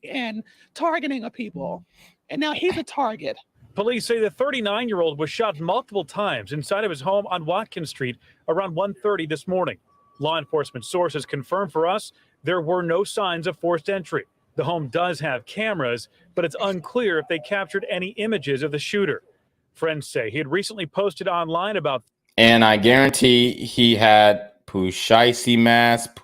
And targeting of people. And now he's a target. Police say the 39-year-old was shot multiple times inside of his home on Watkins Street around 1:30 this morning. Law enforcement sources confirmed for us there were no signs of forced entry. The home does have cameras, but it's unclear if they captured any images of the shooter. Friends say he had recently posted online about, And I guarantee he had poo shiesty mask,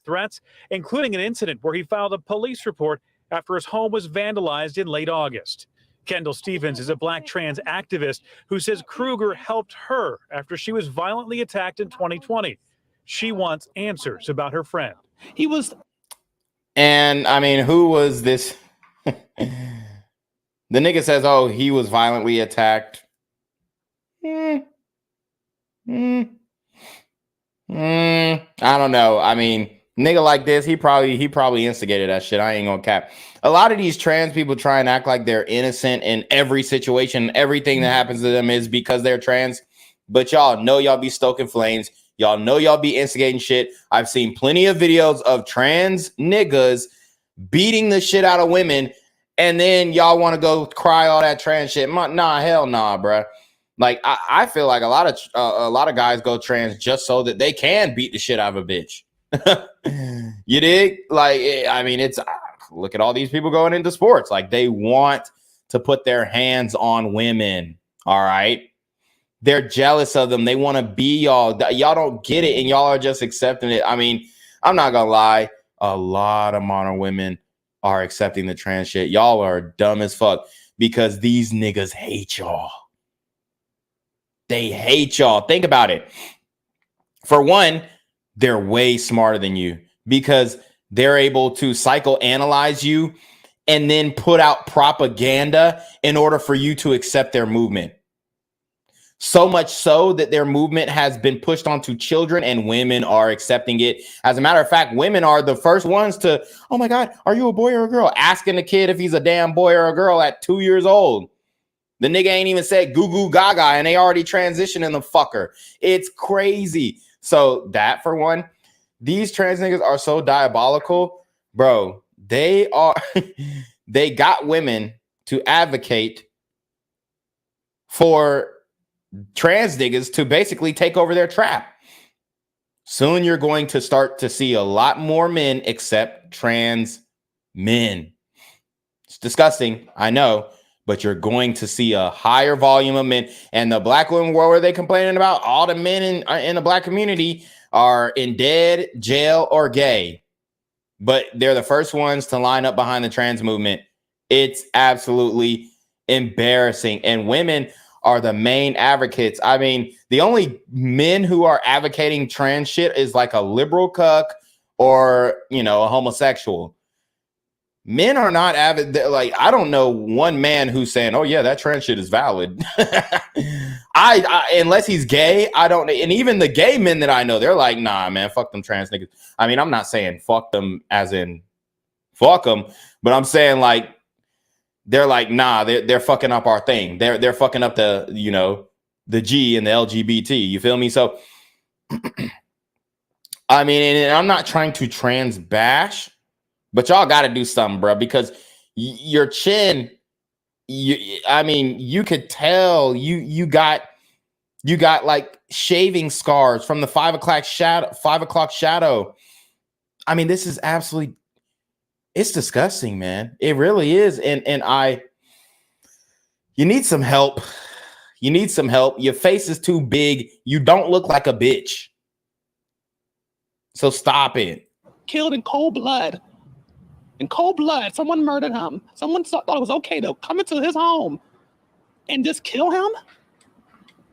threats, including an incident where he filed a police report after his home was vandalized in late August. Kendall Stevens is a black trans activist who says Kruger helped her after she was violently attacked in 2020. She wants answers about her friend. He was. And I mean, who was this? The nigga says, oh, he was violently attacked. I don't know. I mean, nigga like this, he probably instigated that shit. I ain't gonna cap. A lot of these trans people try and act like they're innocent in every situation. Everything that happens to them is because they're trans. But y'all know y'all be stoking flames. Y'all know y'all be instigating shit. I've seen plenty of videos of trans niggas beating the shit out of women, and then y'all want to go cry all that trans shit. Nah, hell nah, bruh. Like I feel like a lot of guys go trans just so that they can beat the shit out of a bitch. You dig? Like, I mean, it's look at all these people going into sports. Like, they want to put their hands on women. All right. They're jealous of them. They want to be y'all. Y'all don't get it, and y'all are just accepting it. I mean, I'm not gonna lie. A lot of modern women are accepting the trans shit. Y'all are dumb as fuck because these niggas hate y'all. They hate y'all. Think about it. For one, they're way smarter than you because they're able to psychoanalyze you and then put out propaganda in order for you to accept their movement. So much so that their movement has been pushed onto children, and women are accepting it. As a matter of fact, women are the first ones to, oh my God, are you a boy or a girl? Asking the kid if he's a damn boy or a girl at 2 years old. The nigga ain't even said goo goo gaga, and they already transitioning the fucker. It's crazy. So that, for one, these trans niggas are so diabolical, bro. They are, they got women to advocate for trans niggas to basically take over their trap. Soon you're going to start to see a lot more men accept trans men. It's disgusting, I know, but you're going to see a higher volume of men. And the black women, what were they complaining about? All the men in the black community are in dead, jail, or gay. But they're the first ones to line up behind the trans movement. It's absolutely embarrassing. And women are the main advocates. I mean, the only men who are advocating trans shit is like a liberal cuck or, you know, a homosexual. Men are not avid. Like, I don't know one man who's saying, oh yeah, that trans shit is valid. I unless he's gay, I don't. And even the gay men that I know, they're like, nah, man, fuck them trans niggas. I mean, I'm not saying fuck them as in fuck them, but I'm saying like, they're like, nah, they're fucking up our thing. They're fucking up the, you know, the G and the LGBT. You feel me? So, I mean, and I'm not trying to trans bash, but y'all got to do something, bro, because your chin, I mean, you could tell you got like shaving scars from the 5 o'clock shadow. I mean, this is absolutely, it's disgusting, man. It really is. And you need some help. You need some help. Your face is too big. You don't look like a bitch. So stop it. Killed in cold blood. In cold blood. Someone murdered him. Someone thought it was okay to come into his home and just kill him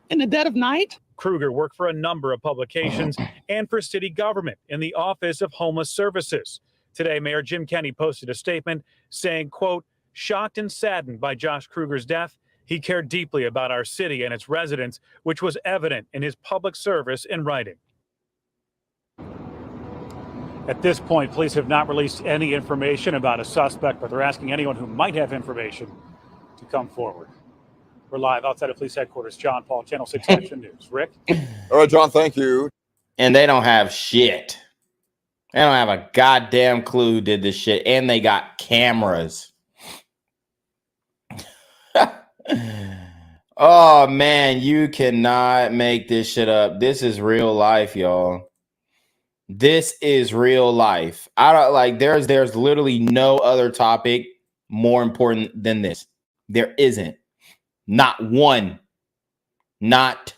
in the dead of night. Kruger worked for a number of publications and for city government in the Office of Homeless Services. Today, Mayor Jim Kenney posted a statement saying, quote, shocked and saddened by Josh Kruger's death, he cared deeply about our city and its residents, which was evident in his public service in writing. At this point, police have not released any information about a suspect, but they're asking anyone who might have information to come forward. We're live outside of police headquarters. John Paul, Channel 6 Action News. Rick? All right, John, thank you. And they don't have shit. They don't have a goddamn clue who did this shit. And they got cameras. Oh, man, you cannot make this shit up. This is real life, y'all. This is real life. I don't like there's literally no other topic more important than this. There isn't. Not one. Not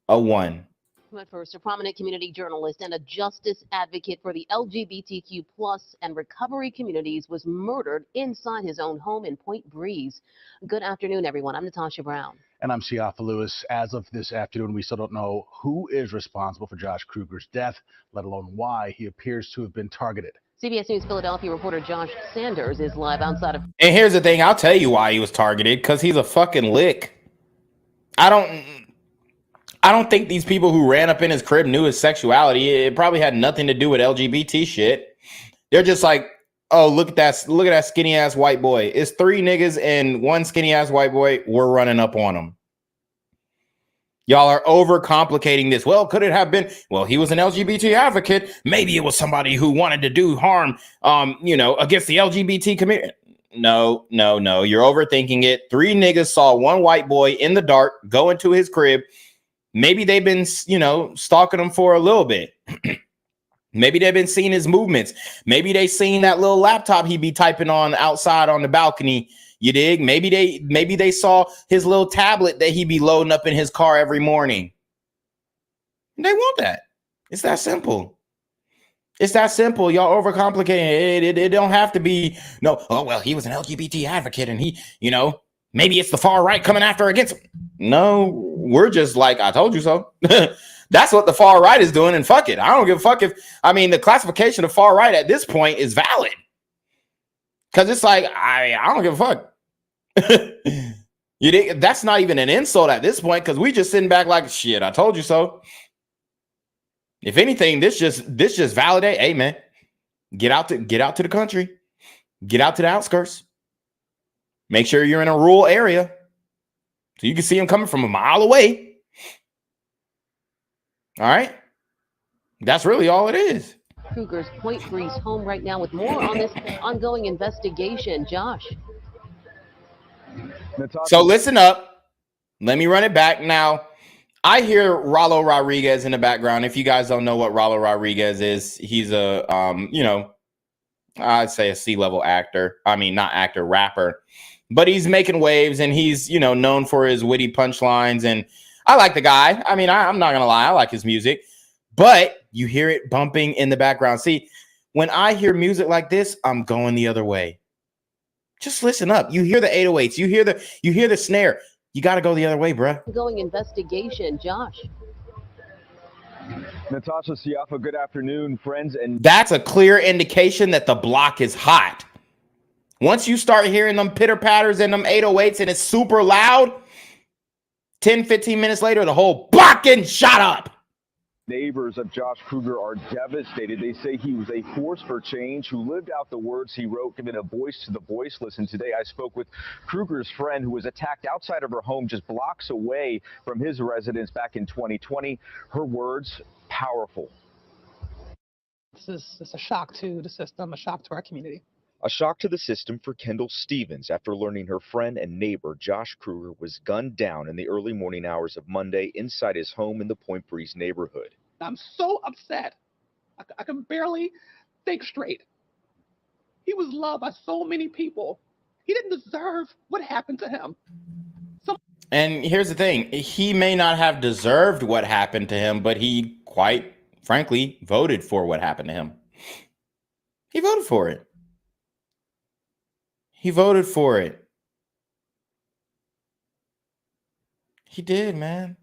a one. But first, a prominent community journalist and a justice advocate for the LGBTQ plus and recovery communities was murdered inside his own home in Point Breeze. Good afternoon, everyone. I'm Natasha Brown. And I'm Siafa Lewis. As of this afternoon, we still don't know who is responsible for Josh Kruger's death, let alone why he appears to have been targeted. CBS News Philadelphia reporter Josh Sanders is live outside of... And here's the thing. I'll tell you why he was targeted. Because he's a fucking lick. I don't think these people who ran up in his crib knew his sexuality. It probably had nothing to do with LGBT shit. They're just like, oh, look at that skinny ass white boy. It's 3 niggas and 1 skinny ass white boy. We're running up on him. Y'all are overcomplicating this. Well, could it have been? Well, he was an LGBT advocate. Maybe it was somebody who wanted to do harm, against the LGBT community. No. You're overthinking it. 3 niggas saw 1 white boy in the dark go into his crib. Maybe they've been, stalking him for a little bit. Maybe they've been seeing his movements. Maybe they seen that little laptop he be typing on outside on the balcony. You dig? Maybe they saw his little tablet that he be loading up in his car every morning. They want that. It's that simple. It's that simple. Y'all overcomplicating it. It don't have to be no. Oh well, he was an LGBT advocate, and he, maybe it's the far right coming after against him. No, we're just like, I told you so. That's what the far right is doing, and fuck it. I don't give a fuck the classification of far right at this point is valid. Because it's like, I don't give a fuck. That's not even an insult at this point, because we just sitting back like, shit, I told you so. If anything, this just validate, hey man, get out to the country. Get out to the outskirts. Make sure you're in a rural area so you can see them coming from a mile away. All right? That's really all it is. Kruger's Point Breeze home right now with more on this ongoing investigation. Josh. So listen up. Let me run it back. Now, I hear Rollo Rodriguez in the background. If you guys don't know what Rollo Rodriguez is, he's a, I'd say a C-level actor. I mean, not actor, rapper. But he's making waves, and he's, known for his witty punchlines. And I like the guy. I mean, I'm not going to lie. I like his music. But you hear it bumping in the background. See, when I hear music like this, I'm going the other way. Just listen up. You hear the 808s. You hear the snare. You got to go the other way, bruh. Ongoing investigation. Josh. Natasha, Siafa, good afternoon, friends. And that's a clear indication that the block is hot. Once you start hearing them pitter patters and them 808s and it's super loud, 10, 15 minutes later, the whole block getting shot up. Neighbors of Josh Kruger are devastated. They say he was a force for change who lived out the words he wrote, giving a voice to the voiceless. And today I spoke with Kruger's friend who was attacked outside of her home just blocks away from his residence back in 2020. Her words, powerful. This is a shock to the system, a shock to our community. A shock to the system for Kendall Stevens after learning her friend and neighbor Josh Kruger was gunned down in the early morning hours of Monday inside his home in the Point Breeze neighborhood. I'm so upset. I can barely think straight. He was loved by so many people. He didn't deserve what happened to him. And here's the thing. He may not have deserved what happened to him, but he quite frankly voted for what happened to him. He voted for it. He voted for it. He did, man.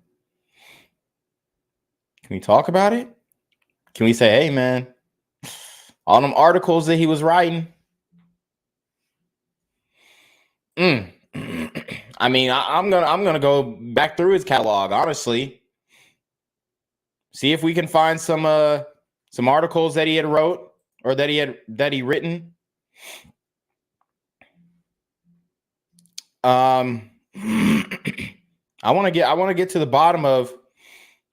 Can we talk about it? Can we say, hey, man, all them articles that he was writing? I mean, I'm gonna go back through his catalog, honestly. See if we can find some articles that he had wrote or that he written. I want to get to the bottom of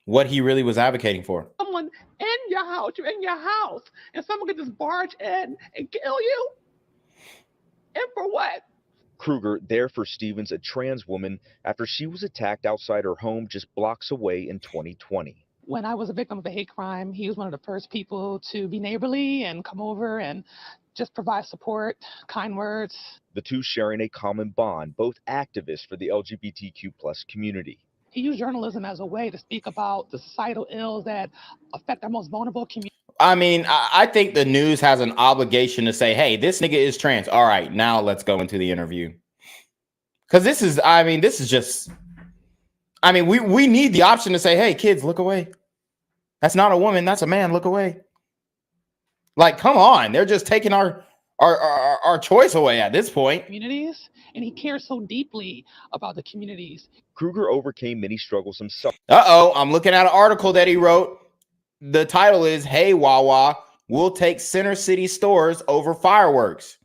what he really was advocating for. Someone in your house, you're in your house, and someone could just barge in and kill you. And for what? Kruger there for Stevens, a trans woman, after she was attacked outside her home just blocks away in 2020. When I was a victim of a hate crime, he was one of the first people to be neighborly and come over and just provide support, kind words. The two sharing a common bond, both activists for the LGBTQ plus community. He used journalism as a way to speak about the societal ills that affect our most vulnerable community. I mean, I think the news has an obligation to say, hey, this nigga is trans. All right, now let's go into the interview. Because this is just, we need the option to say, hey, kids, look away. That's not a woman. That's a man. Look away. Like, come on. They're just taking our choice away at this point. Communities, and he cares so deeply about the communities. Kruger overcame many struggles himself. Uh-oh, I'm looking at an article that he wrote. The title is, Hey, Wawa, we'll take Center City stores over fireworks.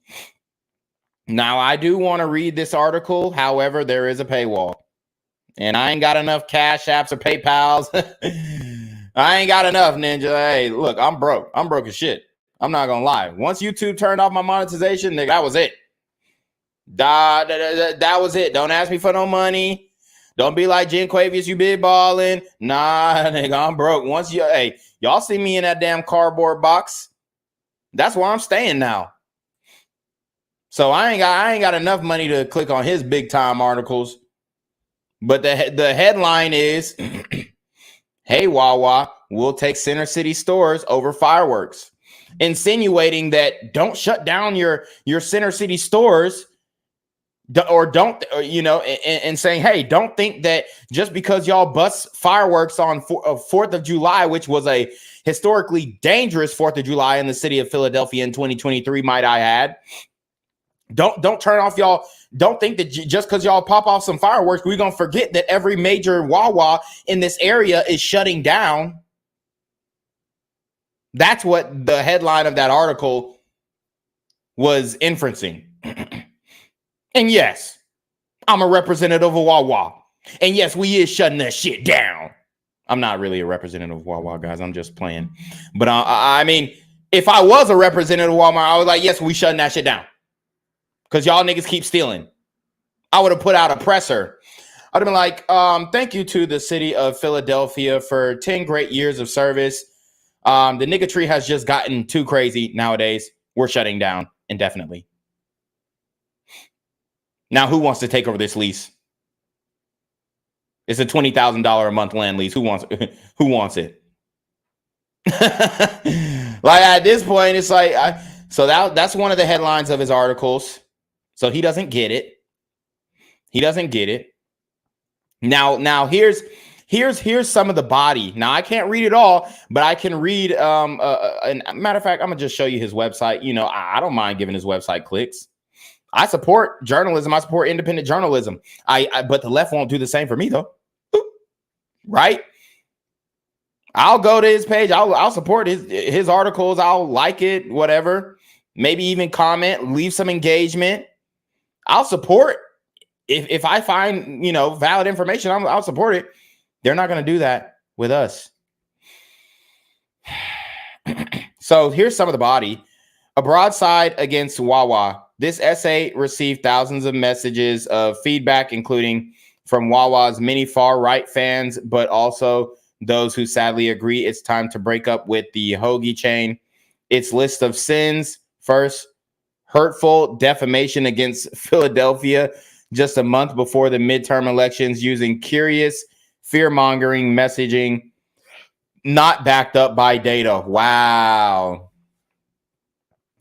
Now, I do want to read this article. However, there is a paywall. And I ain't got enough Cash Apps or PayPals. I ain't got enough, Ninja. Hey, look, I'm broke. I'm broke as shit. I'm not going to lie. Once YouTube turned off my monetization, nigga, that was it. That was it. Don't ask me for no money. Don't be like Jen Quavius, you big balling. Nah, nigga, I'm broke. Once y'all see me in that damn cardboard box. That's where I'm staying now. So I ain't got enough money to click on his big time articles. But the headline is, Hey, Wawa, we'll take Center City stores over fireworks. Insinuating that don't shut down your Center City stores. And saying, hey, don't think that just because y'all bust fireworks on 4th of July, which was a historically dangerous 4th of July in the city of Philadelphia in 2023, might I add. Don't turn off y'all. Don't think that just because y'all pop off some fireworks, we're going to forget that every major Wawa in this area is shutting down. That's what the headline of that article was inferencing. And yes, I'm a representative of Wawa. And yes, we is shutting that shit down. I'm not really a representative of Wawa, guys. I'm just playing. But I mean, if I was a representative of Walmart, I was like, yes, we shutting that shit down. Because y'all niggas keep stealing. I would have put out a presser. I'd have been like, thank you to the city of Philadelphia for 10 great years of service. The nigga tree has just gotten too crazy nowadays. We're shutting down indefinitely. Now, who wants to take over this lease? It's a $20,000 a month land lease. Who wants it? Like at this point, it's like that's one of the headlines of his articles. So he doesn't get it. He doesn't get it. Now here's some of the body. Now I can't read it all, but I can read. Matter of fact, I'm gonna just show you his website. You know, I don't mind giving his website clicks. I support journalism. I support independent journalism. But the left won't do the same for me though. Right? I'll go to his page. I'll support his articles. I'll like it, whatever. Maybe even comment, leave some engagement. I'll support if I find, valid information, I'll support it. They're not going to do that with us. So here's some of the body. A broadside against Wawa. This essay received thousands of messages of feedback, including from Wawa's many far-right fans, but also those who sadly agree it's time to break up with the hoagie chain. Its list of sins. First, hurtful defamation against Philadelphia just a month before the midterm elections using curious, fear-mongering messaging not backed up by data. Wow.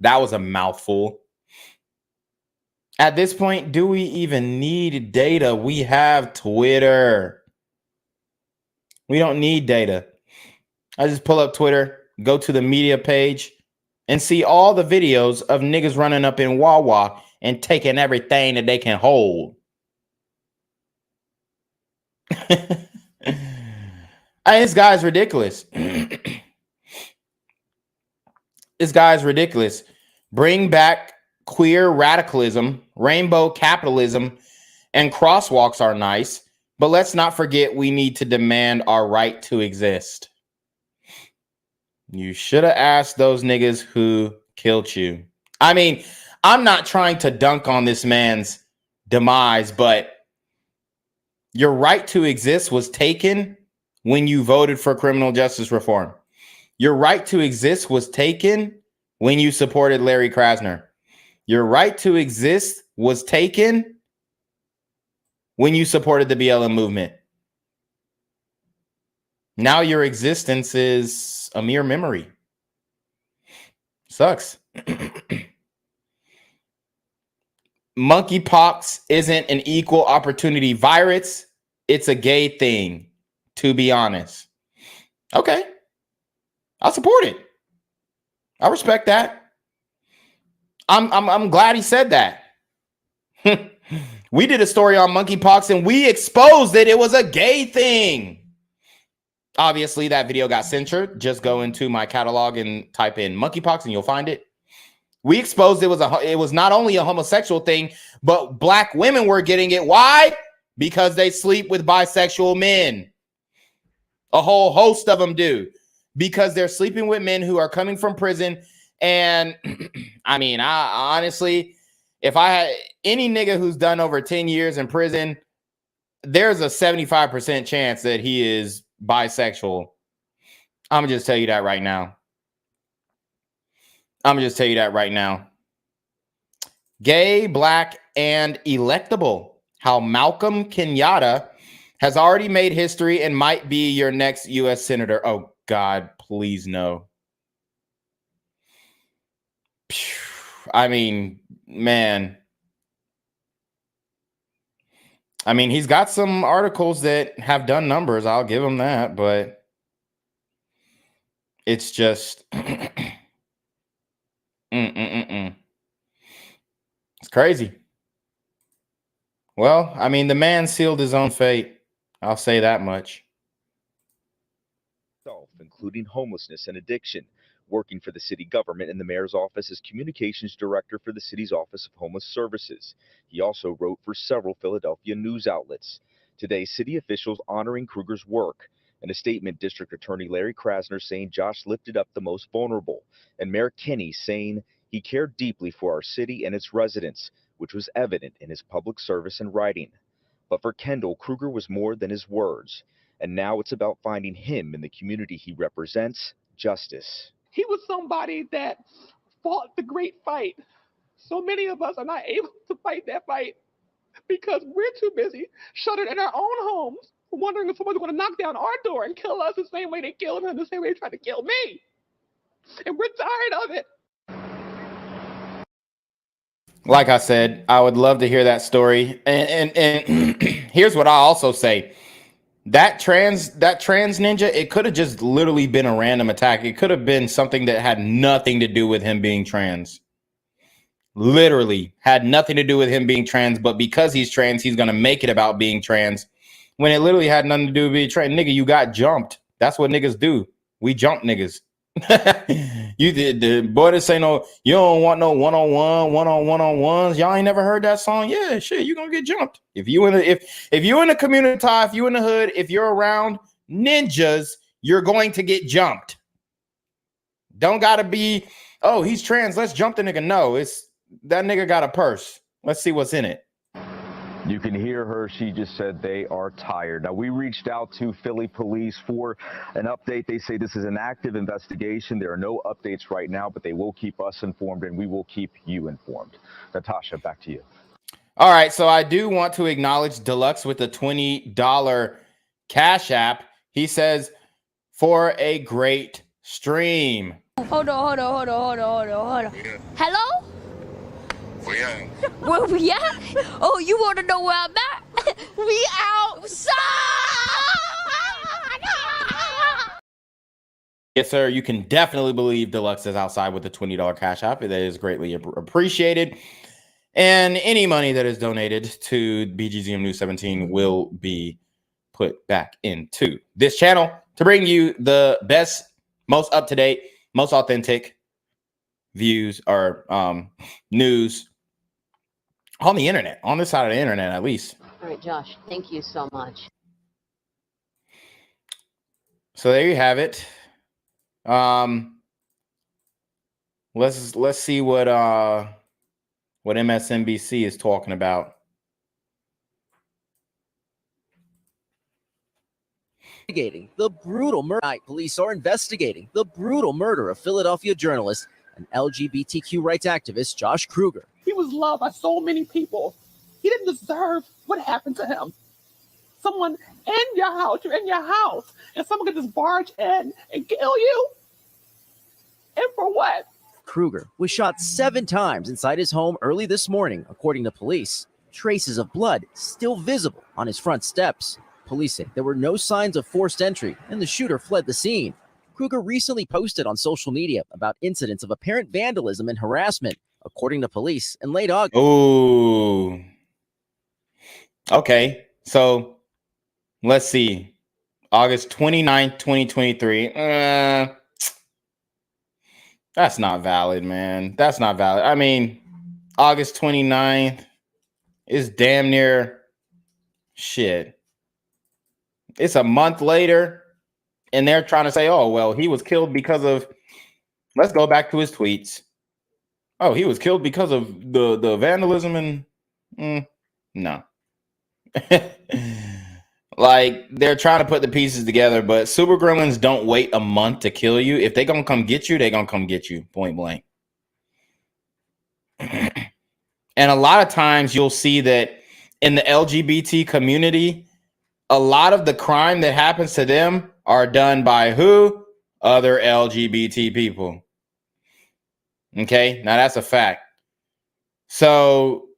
That was a mouthful. At this point, do we even need data? We have Twitter. We don't need data. I just pull up Twitter, go to the media page, and see all the videos of niggas running up in Wawa and taking everything that they can hold. This guy's ridiculous. This guy's ridiculous. Bring back queer radicalism, rainbow capitalism, and crosswalks are nice, but let's not forget we need to demand our right to exist. You should have asked those niggas who killed you. I mean, I'm not trying to dunk on this man's demise, but your right to exist was taken when you voted for criminal justice reform. Your right to exist was taken when you supported Larry Krasner. Your right to exist was taken when you supported the BLM movement. Now your existence is a mere memory. Sucks. Monkeypox isn't an equal opportunity virus. It's a gay thing, to be honest. Okay. I'll support it. I respect that. I'm glad he said that. We did a story on monkeypox and we exposed that it was a gay thing. Obviously, that video got censored. Just go into my catalog and type in monkeypox and you'll find it. We exposed it was not only a homosexual thing, but black women were getting it. Why? Because they sleep with bisexual men. A whole host of them do. Because they're sleeping with men who are coming from prison. And I mean, I honestly, if I had any nigga who's done over 10 years in prison, there's a 75% chance that he is bisexual. I'm gonna just tell you that right now. Gay, black, and electable. How Malcolm Kenyatta has already made history and might be your next U.S. senator. Oh, God, please no. I mean, man. I mean, he's got some articles that have done numbers. I'll give him that, but it's just it's crazy. Well, I mean, the man sealed his own fate. I'll say that much. Including homelessness and addiction, working for the city government in the mayor's office as communications director for the city's Office of Homeless Services. He also wrote for several Philadelphia news outlets. Today, city officials honoring Kruger's work. In a statement, District Attorney Larry Krasner saying Josh lifted up the most vulnerable, and Mayor Kinney saying he cared deeply for our city and its residents, which was evident in his public service and writing. But for Kendall, Kruger was more than his words. And now it's about finding him in the community he represents, justice. He was somebody that fought the great fight. So many of us are not able to fight that fight because we're too busy shuttered in our own homes, wondering if someone's going to knock down our door and kill us the same way they killed him, the same way they tried to kill me. And we're tired of it. Like I said, I would love to hear that story. And here's what I also say. That trans ninja, it could have just literally been a random attack. It could have been something that had nothing to do with him being trans. Literally had nothing to do with him being trans, but because he's trans, he's going to make it about being trans when it literally had nothing to do with being trans. Nigga, you got jumped. That's what niggas do. We jump niggas. You did the boy that say no, you don't want no one-on-ones. Y'all ain't never heard that song? Yeah, shit, you gonna get jumped. If you in the if you in the community, if you in the hood, if you're around ninjas, you're going to get jumped. Don't gotta be, oh, he's trans, let's jump the nigga. No, it's that nigga got a purse. Let's see what's in it. You can hear her. She just said they are tired. Now, we reached out to Philly police for an update. They say this is an active investigation. There are no updates right now, but they will keep us informed and we will keep you informed. Natasha, back to you. All right. So I do want to acknowledge Deluxe with the $20 Cash App. He says, for a great stream. Hold on. Yeah. Hello? Where we at? Oh, you want to know where I'm at? We outside! Yes, sir. You can definitely believe Deluxe is outside with the $20 Cash App. That is greatly appreciated. And any money that is donated to BGZM News 17 will be put back into this channel to bring you the best, most up-to-date, most authentic views or news on the internet, on this side of the internet, at least. All right, Josh, thank you so much. So there you have it. Let's see what MSNBC is talking about. The brutal murder. Police are investigating the brutal murder of Philadelphia journalist and LGBTQ rights activist Josh Kruger. He was loved by so many people. He didn't deserve what happened to him. Someone in your house, you're in your house, and someone could just barge in and kill you. And for what? Kruger was shot 7 times inside his home early this morning, according to police. Traces of blood still visible on his front steps. Police say there were no signs of forced entry, and the shooter fled the scene. Kruger recently posted on social media about incidents of apparent vandalism and harassment, according to police, in late August. Ooh. Okay, so let's see. August 29th, 2023. That's not valid, man. That's not valid. I mean, August 29th is damn near shit. It's a month later, and they're trying to say, oh, well, he was killed because of, let's go back to his tweets. Oh, he was killed because of the vandalism and no. Like, they're trying to put the pieces together, but super gremlins don't wait a month to kill you. If they're going to come get you, they're going to come get you, point blank. And a lot of times you'll see that in the LGBT community, a lot of the crime that happens to them are done by who? Other LGBT people. Okay, now that's a fact. So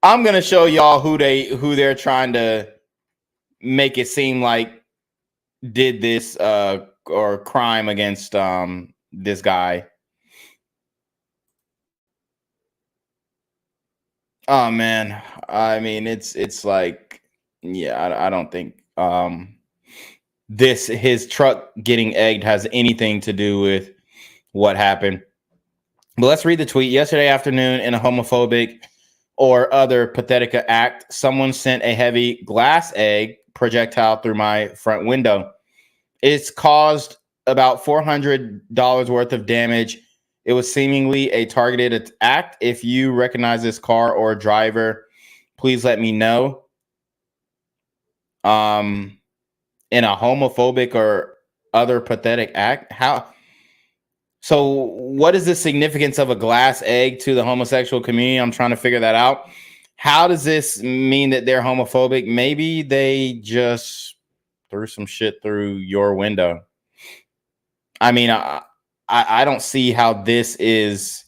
I'm gonna show y'all who they're trying to make it seem like did this or crime against this guy. Oh man, I mean it's like, yeah, I don't think his truck getting egged has anything to do with what happened. But let's read the tweet. Yesterday afternoon, in a homophobic or other pathetic act, someone sent a heavy glass egg projectile through my front window. It's caused about $400 worth of damage. It was seemingly a targeted act. If you recognize this car or driver, please let me know. In a homophobic or other pathetic act, how? So what is the significance of a glass egg to the homosexual community? I'm trying to figure that out. How does this mean that they're homophobic? Maybe they just threw some shit through your window. I mean, I don't see how this is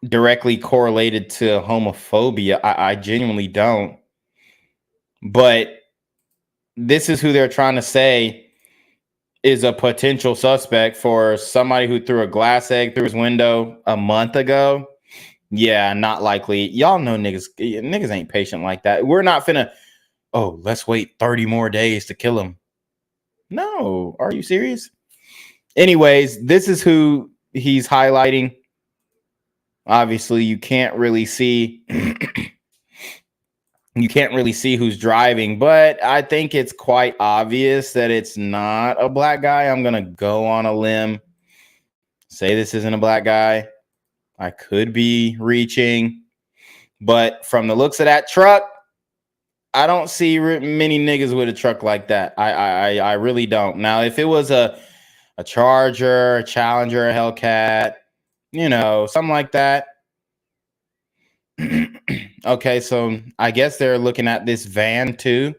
directly correlated to homophobia. I genuinely don't. But this is who they're trying to say is a potential suspect for somebody who threw a glass egg through his window a month ago. Yeah, not likely. Y'all know niggas ain't patient like that. We're not finna, oh, let's wait 30 more days to kill him. No, are you serious? Anyways, this is who he's highlighting. Obviously, you can't really see who's driving, but I think it's quite obvious that it's not a black guy. I'm going to go on a limb, say this isn't a black guy. I could be reaching, but from the looks of that truck, I don't see many niggas with a truck like that. I really don't. Now, if it was a Charger, a Challenger, a Hellcat, you know, something like that. Okay, so I guess they're looking at this van too.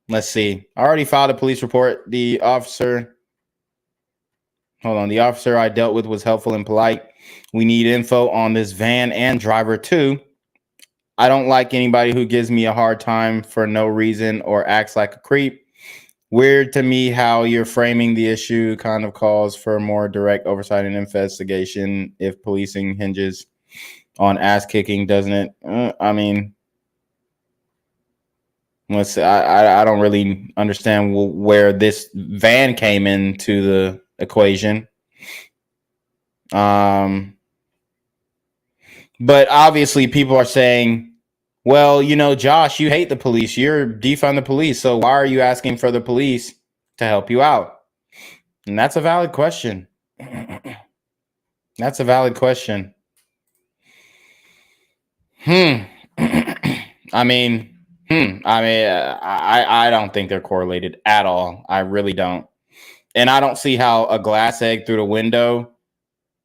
Let's see. I already filed a police report. The officer I dealt with was helpful and polite. We need info on this van and driver too. I don't like anybody who gives me a hard time for no reason or acts like a creep. Weird to me how you're framing the issue. Kind of calls for more direct oversight and investigation if policing hinges on ass kicking, doesn't it? I mean, let's see. I don't really understand where this van came into the equation. But obviously people are saying, well, you know, Josh, you hate the police. You're defund the police. So why are you asking for the police to help you out? And that's a valid question. That's a valid question. I mean, I don't think they're correlated at all. I really don't. And I don't see how a glass egg through the window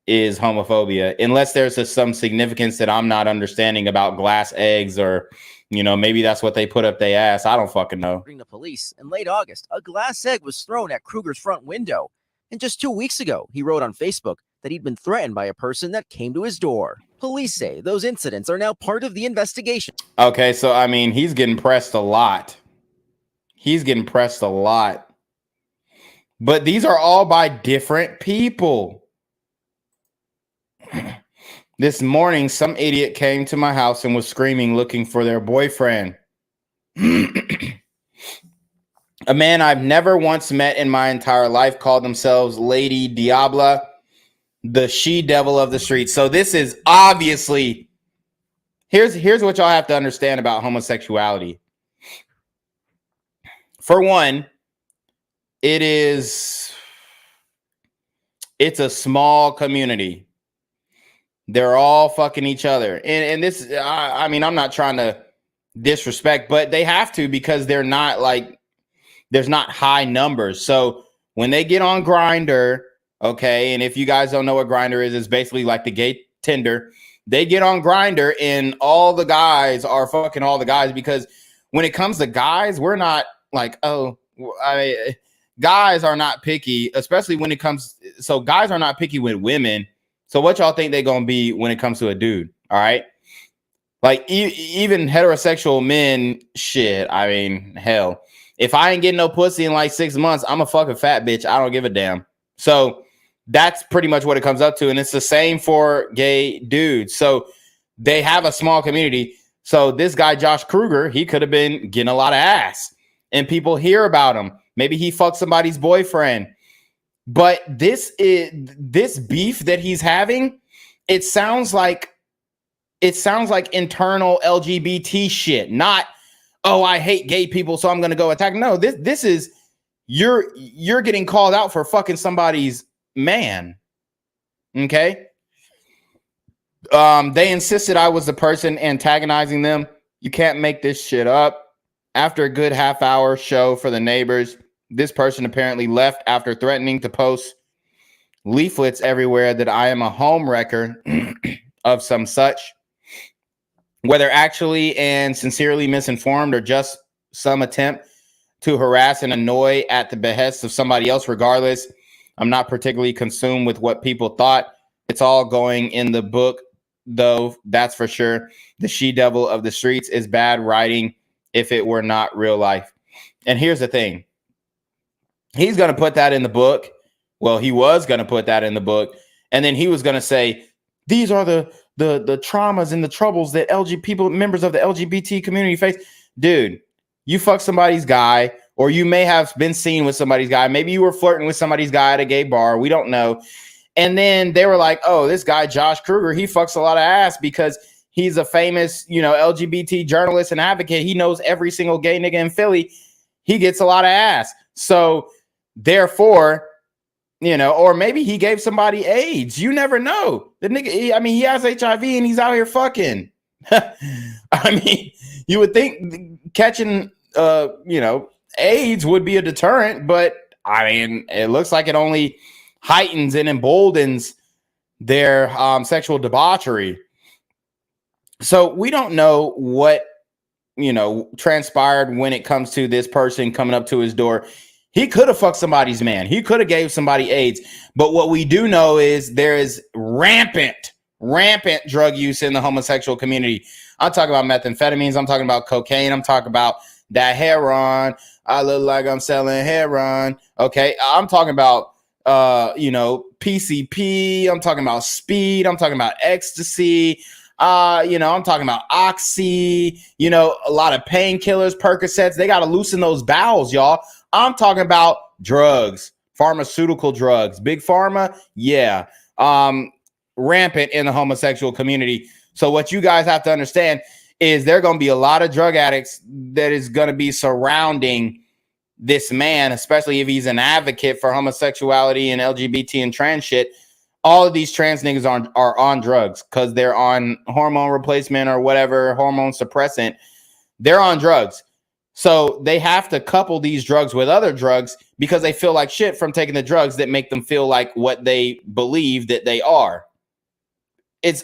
is homophobia, unless there's some significance that I'm not understanding about glass eggs, or, maybe that's what they put up their ass. I don't fucking know. According to police, in late August, a glass egg was thrown at Kruger's front window. And just 2 weeks ago, he wrote on Facebook that he'd been threatened by a person that came to his door. Police say those incidents are now part of the investigation. Okay, so I mean, he's getting pressed a lot. But these are all by different people. This morning, some idiot came to my house and was screaming, looking for their boyfriend. A man I've never once met in my entire life called themselves Lady Diabla, the she-devil of the streets. So this is obviously, here's what y'all have to understand about homosexuality. For one, it's a small community. They're all fucking each other. And this, I mean, I'm not trying to disrespect, but they have to, because they're not like, there's not high numbers. So when they get on Grindr, okay, and if you guys don't know what Grindr is, it's basically like the gay Tinder. They get on Grindr and all the guys are fucking all the guys, because when it comes to guys, we're not like, guys are not picky, especially when it comes, so guys are not picky with women. So what y'all think they're gonna be when it comes to a dude? All right, like even heterosexual men, shit, I mean, hell, if I ain't getting no pussy in like 6 months, I'm a fucking fat bitch. I don't give a damn. So that's pretty much what it comes up to. And it's the same for gay dudes. So they have a small community. So this guy, Josh Kruger, he could have been getting a lot of ass and people hear about him. Maybe he fucked somebody's boyfriend. But this beef that he's having, it sounds like internal LGBT shit, not, oh, I hate gay people, so I'm going to go attack. No, this is, you're getting called out for fucking somebody's man. Okay. They insisted I was the person antagonizing them. You can't make this shit up. After a good half-hour show for the neighbors, this person apparently left after threatening to post leaflets everywhere that I am a home wrecker of some such. Whether actually and sincerely misinformed or just some attempt to harass and annoy at the behest of somebody else, regardless, I'm not particularly consumed with what people thought. It's all going in the book, though, that's for sure. The she-devil of the streets is bad writing if it were not real life. And here's the thing. He's going to put that in the book. Well, he was going to put that in the book. And then he was going to say, these are the traumas and the troubles that members of the LGBT community face. Dude, you fuck somebody's guy, or you may have been seen with somebody's guy. Maybe you were flirting with somebody's guy at a gay bar. We don't know. And then they were like, oh, this guy, Josh Kruger, he fucks a lot of ass because he's a famous, LGBT journalist and advocate. He knows every single gay nigga in Philly. He gets a lot of ass. So therefore, or maybe he gave somebody AIDS. You never know. The nigga, he has HIV and he's out here fucking. I mean, you would think catching, AIDS would be a deterrent, but I mean, it looks like it only heightens and emboldens their sexual debauchery. So we don't know what, transpired when it comes to this person coming up to his door. He could have fucked somebody's man. He could have gave somebody AIDS. But what we do know is there is rampant drug use in the homosexual community. I'm talking about methamphetamines. I'm talking about cocaine. I'm talking about that heroin. I look like I'm selling heroin. Okay. I'm talking about, PCP. I'm talking about speed. I'm talking about ecstasy. I'm talking about oxy, a lot of painkillers, Percocets. They got to loosen those bowels, y'all. I'm talking about drugs, pharmaceutical drugs, big pharma. Yeah. Rampant in the homosexual community. So what you guys have to understand is there are going to be a lot of drug addicts that is going to be surrounding this man, especially if he's an advocate for homosexuality and LGBT and trans shit. All of these trans niggas are on drugs because they're on hormone replacement or whatever, hormone suppressant. they're on drugs. So they have to couple these drugs with other drugs because they feel like shit from taking the drugs that make them feel like what they believe that they are.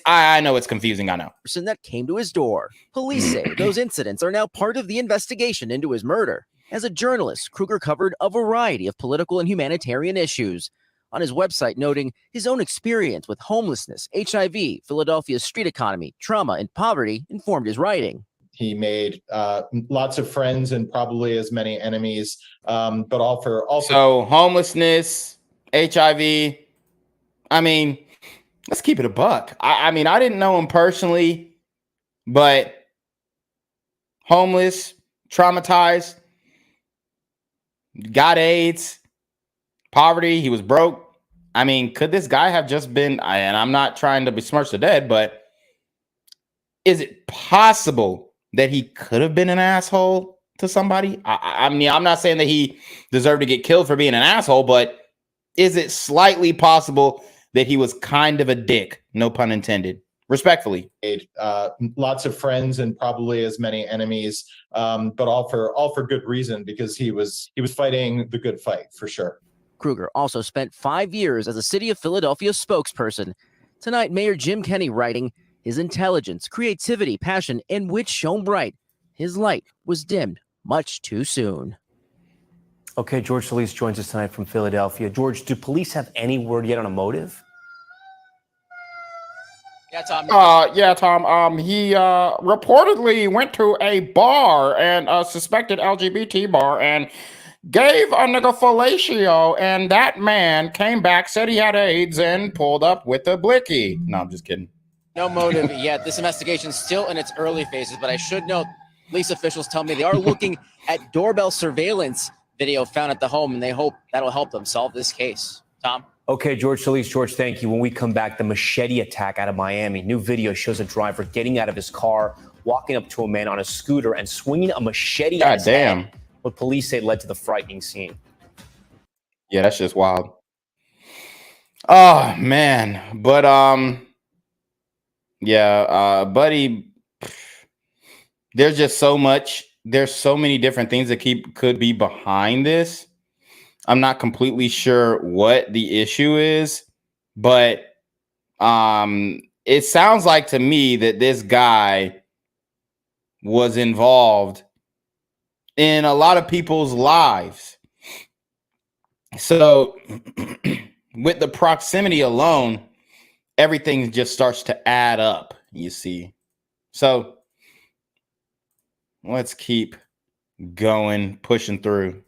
I know it's confusing, I know. Person that came to his door. Police say those incidents are now part of the investigation into his murder. As a journalist, Kruger covered a variety of political and humanitarian issues. On his website, noting his own experience with homelessness, HIV, Philadelphia's street economy, trauma, and poverty informed his writing. He made lots of friends and probably as many enemies, but all for So homelessness, HIV. I mean, let's keep it a buck. I mean, I didn't know him personally, but homeless, traumatized, got AIDS, poverty, he was broke. I mean, could this guy have just been, and I'm not trying to besmirch the dead, but is it possible that he could have been an asshole to somebody? I mean, I'm not saying that he deserved to get killed for being an asshole, but is it slightly possible that he was kind of a dick? No pun intended. Respectfully. Lots of friends and probably as many enemies, but all for good reason, because he was fighting the good fight for sure. Kruger also spent 5 years as a city of Philadelphia spokesperson. Tonight, Mayor Jim Kenney writing, his intelligence, creativity, passion, and wit shone bright. His light was dimmed much too soon. Okay, George Solis joins us tonight from Philadelphia. George, do police have any word yet on a motive? Yeah, Tom. He reportedly went to a bar, and a suspected LGBT bar, and gave a nigga fellatio, and that man came back, said he had AIDS, and pulled up with a blicky. No, I'm just kidding. No motive yet. This investigation's still in its early phases, but I should note, police officials tell me they are looking at doorbell surveillance video found at the home, and they hope that'll help them solve this case. Tom? Okay, George Solis. George, thank you. When we come back, the machete attack out of Miami. New video shows a driver getting out of his car, walking up to a man on a scooter, and swinging a machete at his head. What police say led to the frightening scene. Yeah, that's just wild. Oh, man. But, buddy, there's just so much. There's so many different things that could be behind this. I'm not completely sure what the issue is, but it sounds like to me that this guy was involved in a lot of people's lives. So with the proximity alone, everything just starts to add up, you see. So let's keep going, pushing through.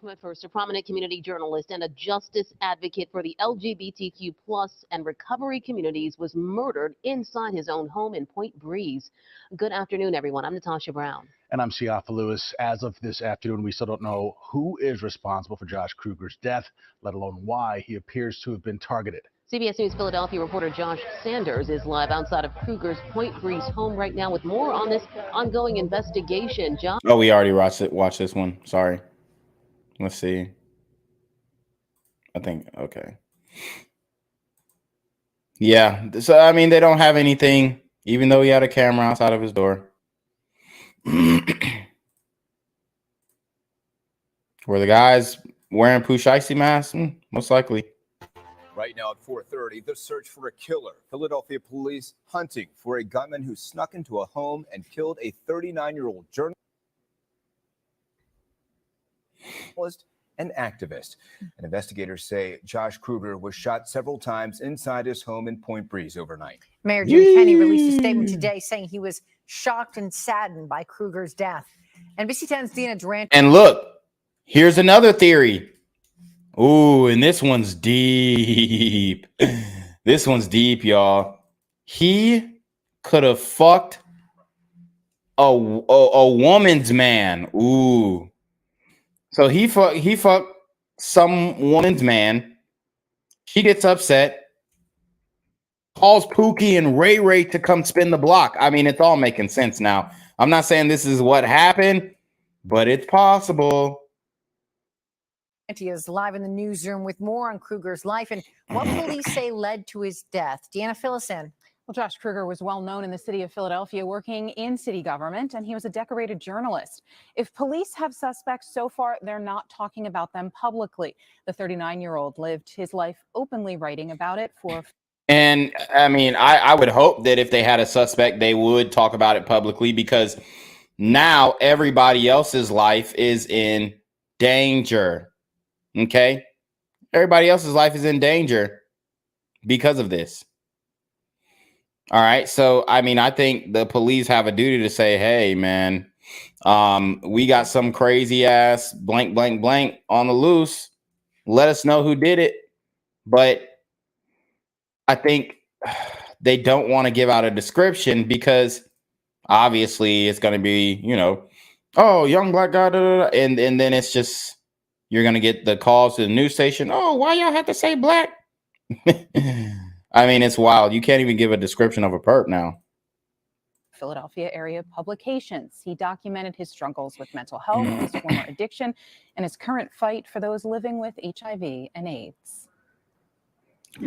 But first, a prominent community journalist and a justice advocate for the LGBTQ plus and recovery communities was murdered inside his own home in Point Breeze. Good afternoon, everyone. I'm Natasha Brown. And I'm Siafa Lewis. As of this afternoon, we still don't know who is responsible for Josh Kruger's death, let alone why he appears to have been targeted. CBS News Philadelphia reporter Josh Sanders is live outside of Kruger's Point Breeze home right now with more on this ongoing investigation. Josh? Oh, we already watched this one. Sorry. Let's see. I think, okay. Yeah. So, I mean, they don't have anything, even though he had a camera outside of his door. Were the guys wearing Pooh Shiesty masks? Most likely. Right now at 4:30, the search for a killer. Philadelphia police hunting for a gunman who snuck into a home and killed a 39-year-old journalist and activist. And investigators say Josh Kruger was shot several times inside his home in Point Breeze overnight. Mayor Jim Kenney released a statement today saying he was shocked and saddened by Kruger's death. NBC 10's Dina Durant. And look, here's another theory. Ooh, and this one's deep. This one's deep, y'all. He could have fucked a woman's man. Ooh. So he fucked some woman's man. She gets upset, calls Pookie and Ray Ray to come spin the block. I mean, it's all making sense now. I'm not saying this is what happened, but it's possible. He is live in the newsroom with more on Kruger's life and what police say led to his death. Deanna, fill us in. Well, Josh Kruger was well known in the city of Philadelphia, working in city government, and he was a decorated journalist. If police have suspects so far, they're not talking about them publicly. The 39-year-old lived his life openly, writing about it for. And I mean, I would hope that if they had a suspect, they would talk about it publicly, because now everybody else's life is in danger. Okay? Everybody else's life is in danger because of this. All right. So, I mean, I think the police have a duty to say, hey, man, we got some crazy ass blank, blank, blank on the loose. Let us know who did it. But I think they don't want to give out a description, because obviously it's going to be, you know, oh, young black guy, da, da, da, and then it's just, you're going to get the calls to the news station. Oh, why y'all have to say black? I mean, it's wild. You can't even give a description of a perp now. Philadelphia area publications. He documented his struggles with mental health, his former addiction, and his current fight for those living with HIV and AIDS.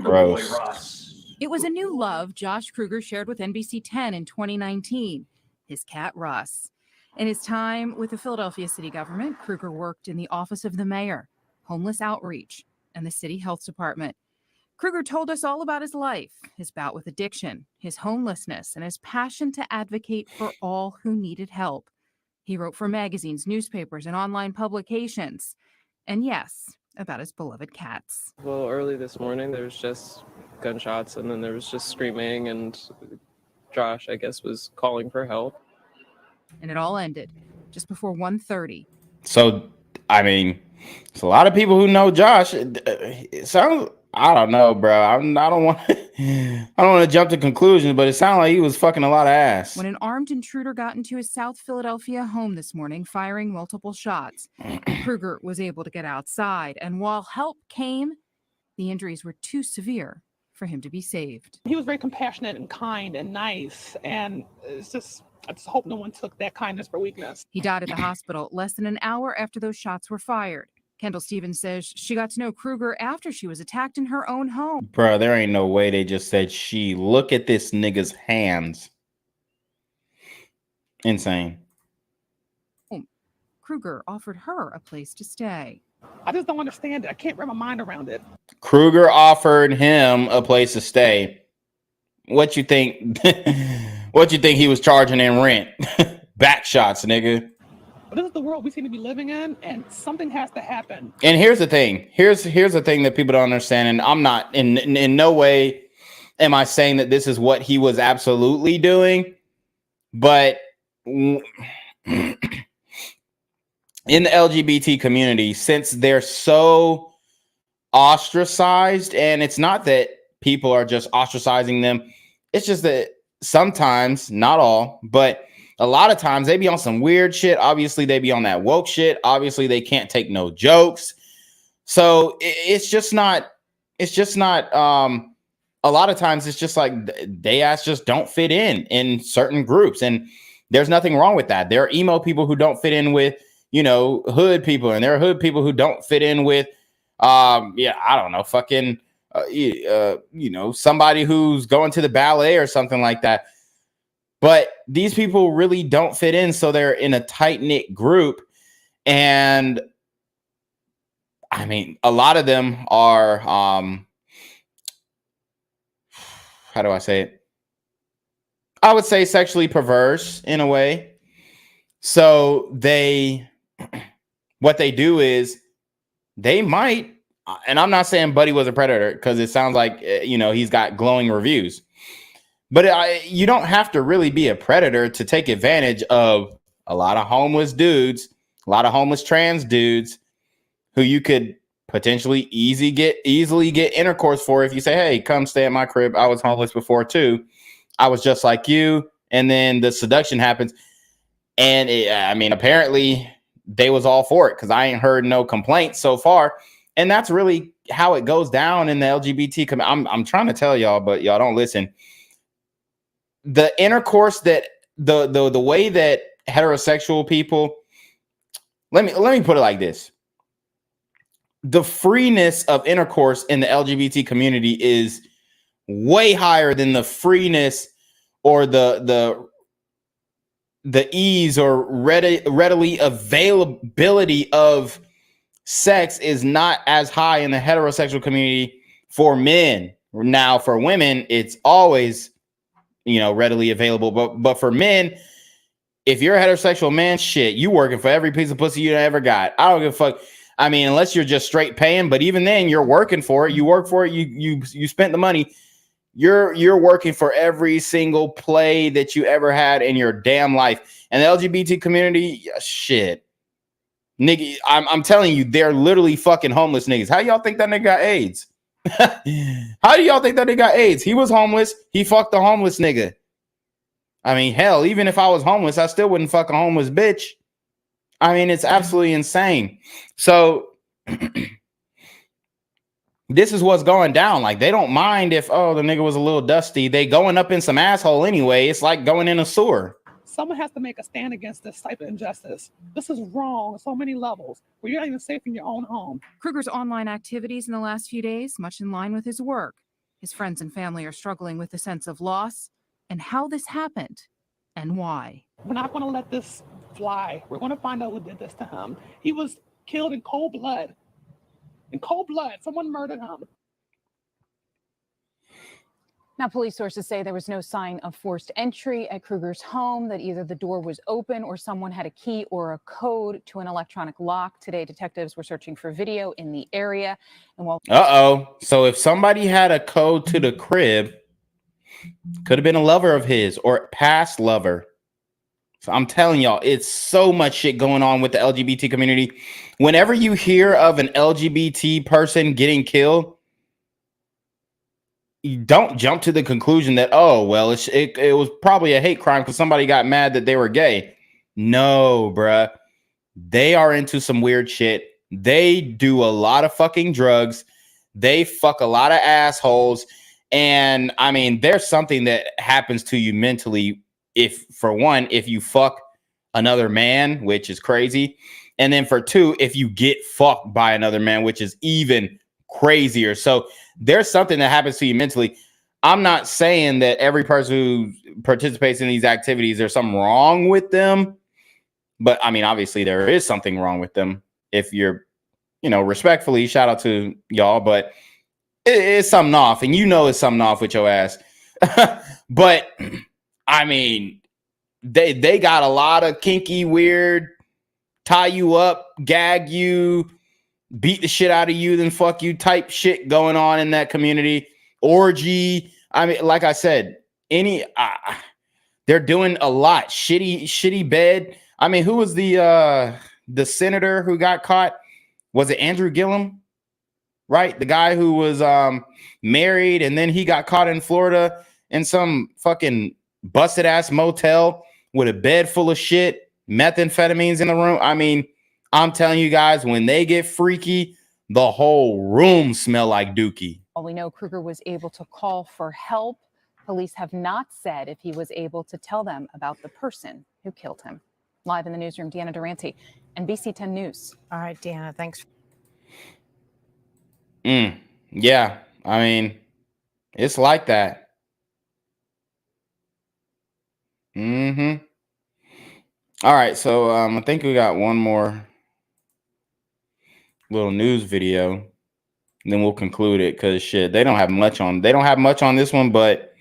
Gross. It was a new love Josh Kruger shared with NBC 10 in 2019, his cat Russ. In his time with the Philadelphia city government, Kruger worked in the office of the mayor, homeless outreach, and the city health department. Kruger told us all about his life, his bout with addiction, his homelessness, and his passion to advocate for all who needed help. He wrote for magazines, newspapers, and online publications. And yes, about his beloved cats. Well, early this morning, there was just gunshots, and then there was just screaming, and Josh, I guess, was calling for help. And it all ended just before 1:30. So, I mean, it's a lot of people who know Josh. It sounds, I don't know, bro. I don't want to jump to conclusions, but it sounded like he was fucking a lot of ass. When an armed intruder got into his South Philadelphia home this morning, firing multiple shots, Kruger was able to get outside. And while help came, the injuries were too severe for him to be saved. He was very compassionate and kind and nice, and it's just, I just hope no one took that kindness for weakness. He died at the hospital less than an hour after those shots were fired. Kendall Stevens says she got to know Kruger after she was attacked in her own home. Bro, there ain't no way they just said she. Look at this nigga's hands. Insane. Kruger offered her a place to stay. I just don't understand it. I can't wrap my mind around it. Kruger offered him a place to stay. What you think? What you think he was charging in rent? Back shots, nigga. But this is the world we seem to be living in, and something has to happen. And here's the thing. Here's the thing that people don't understand, and I'm not in no way am I saying that this is what he was absolutely doing, but in the LGBT community, since they're so ostracized, and it's not that people are just ostracizing them, it's just that sometimes, not all, but a lot of times they be on some weird shit. Obviously, they be on that woke shit. Obviously, they can't take no jokes. So it's just not, a lot of times it's just like they ass just don't fit in certain groups. And there's nothing wrong with that. There are emo people who don't fit in with, you know, hood people. And there are hood people who don't fit in with, yeah, I don't know, fucking, you know, somebody who's going to the ballet or something like that. But these people really don't fit in, so they're in a tight-knit group. And I mean, a lot of them are, how do I say it? I would say sexually perverse in a way. So what they do is they might, and I'm not saying Buddy was a predator, because it sounds like, you know, he's got glowing reviews. But you don't have to really be a predator to take advantage of a lot of homeless dudes, a lot of homeless trans dudes who you could potentially easily get intercourse for if you say, hey, come stay at my crib. I was homeless before too. I was just like you. And then the seduction happens. And I mean, apparently they was all for it, because I ain't heard no complaints so far. And that's really how it goes down in the LGBT community. I'm trying to tell y'all, but y'all don't listen. The intercourse that the way that heterosexual people, let me put it like this. The freeness of intercourse in the LGBT community is way higher than the freeness or the ease or readily availability of sex is not as high in the heterosexual community for men. Now for women, it's always, you know, readily available, but for men, if you're a heterosexual man, shit, you working for every piece of pussy you ever got. I don't give a fuck. I mean, unless you're just straight paying, but even then you're working for it. You work for it. You spent the money. You're working for every single play that you ever had in your damn life. And the LGBT community, shit. Nigga, I'm telling you, they're literally fucking homeless niggas. How y'all think that nigga got AIDS? How do y'all think that nigga got AIDS? He was homeless. He fucked a homeless nigga. I mean, hell, even if I was homeless, I still wouldn't fuck a homeless bitch. I mean, it's absolutely insane. So this is what's going down. Like, they don't mind if, oh, the nigga was a little dusty. They going up in some asshole anyway. It's like going in a sewer. Someone has to make a stand against this type of injustice. This is wrong on so many levels, where you're not even safe in your own home. Kruger's online activities in the last few days, much in line with his work. His friends and family are struggling with the sense of loss and how this happened and why. We're not going to let this fly. We're going to find out who did this to him. He was killed in cold blood. In cold blood, someone murdered him. Now, police sources say there was no sign of forced entry at Kruger's home, that either the door was open or someone had a key or a code to an electronic lock. Today, detectives were searching for video in the area. And while So if somebody had a code to the crib, could have been a lover of his or past lover. So I'm telling y'all, it's so much shit going on with the LGBT community. Whenever you hear of an LGBT person getting killed, you don't jump to the conclusion that, oh, well, it was probably a hate crime because somebody got mad that they were gay. No, bruh. They are into some weird shit. They do a lot of fucking drugs. They fuck a lot of assholes. And I mean, there's something that happens to you mentally if, for one, if you fuck another man, which is crazy. And then for two, if you get fucked by another man, which is even crazier. So there's something that happens to you mentally. I'm not saying that every person who participates in these activities, there's something wrong with them. But I mean, obviously there is something wrong with them. If you're, you know, respectfully, shout out to y'all, but it's something off, and you know it's something off with your ass. But I mean, they got a lot of kinky, weird, tie you up, gag you, beat the shit out of you, then fuck you type shit going on in that community. Orgy. I mean, like I said, they're doing a lot. Shitty bed. I mean, who was the senator who got caught? Was it Andrew Gillum? Right? The guy who was married and then he got caught in Florida in some fucking busted ass motel with a bed full of shit, methamphetamines in the room. I mean, I'm telling you guys, when they get freaky, the whole room smell like dookie. Well, we know Kruger was able to call for help. Police have not said if he was able to tell them about the person who killed him. Live in the newsroom, Deanna Durante, NBC 10 News. All right, Deanna, thanks. Yeah, I mean, it's like that. All right, so I think we got one more little news video, and then we'll conclude it because shit, they don't have much on this one, but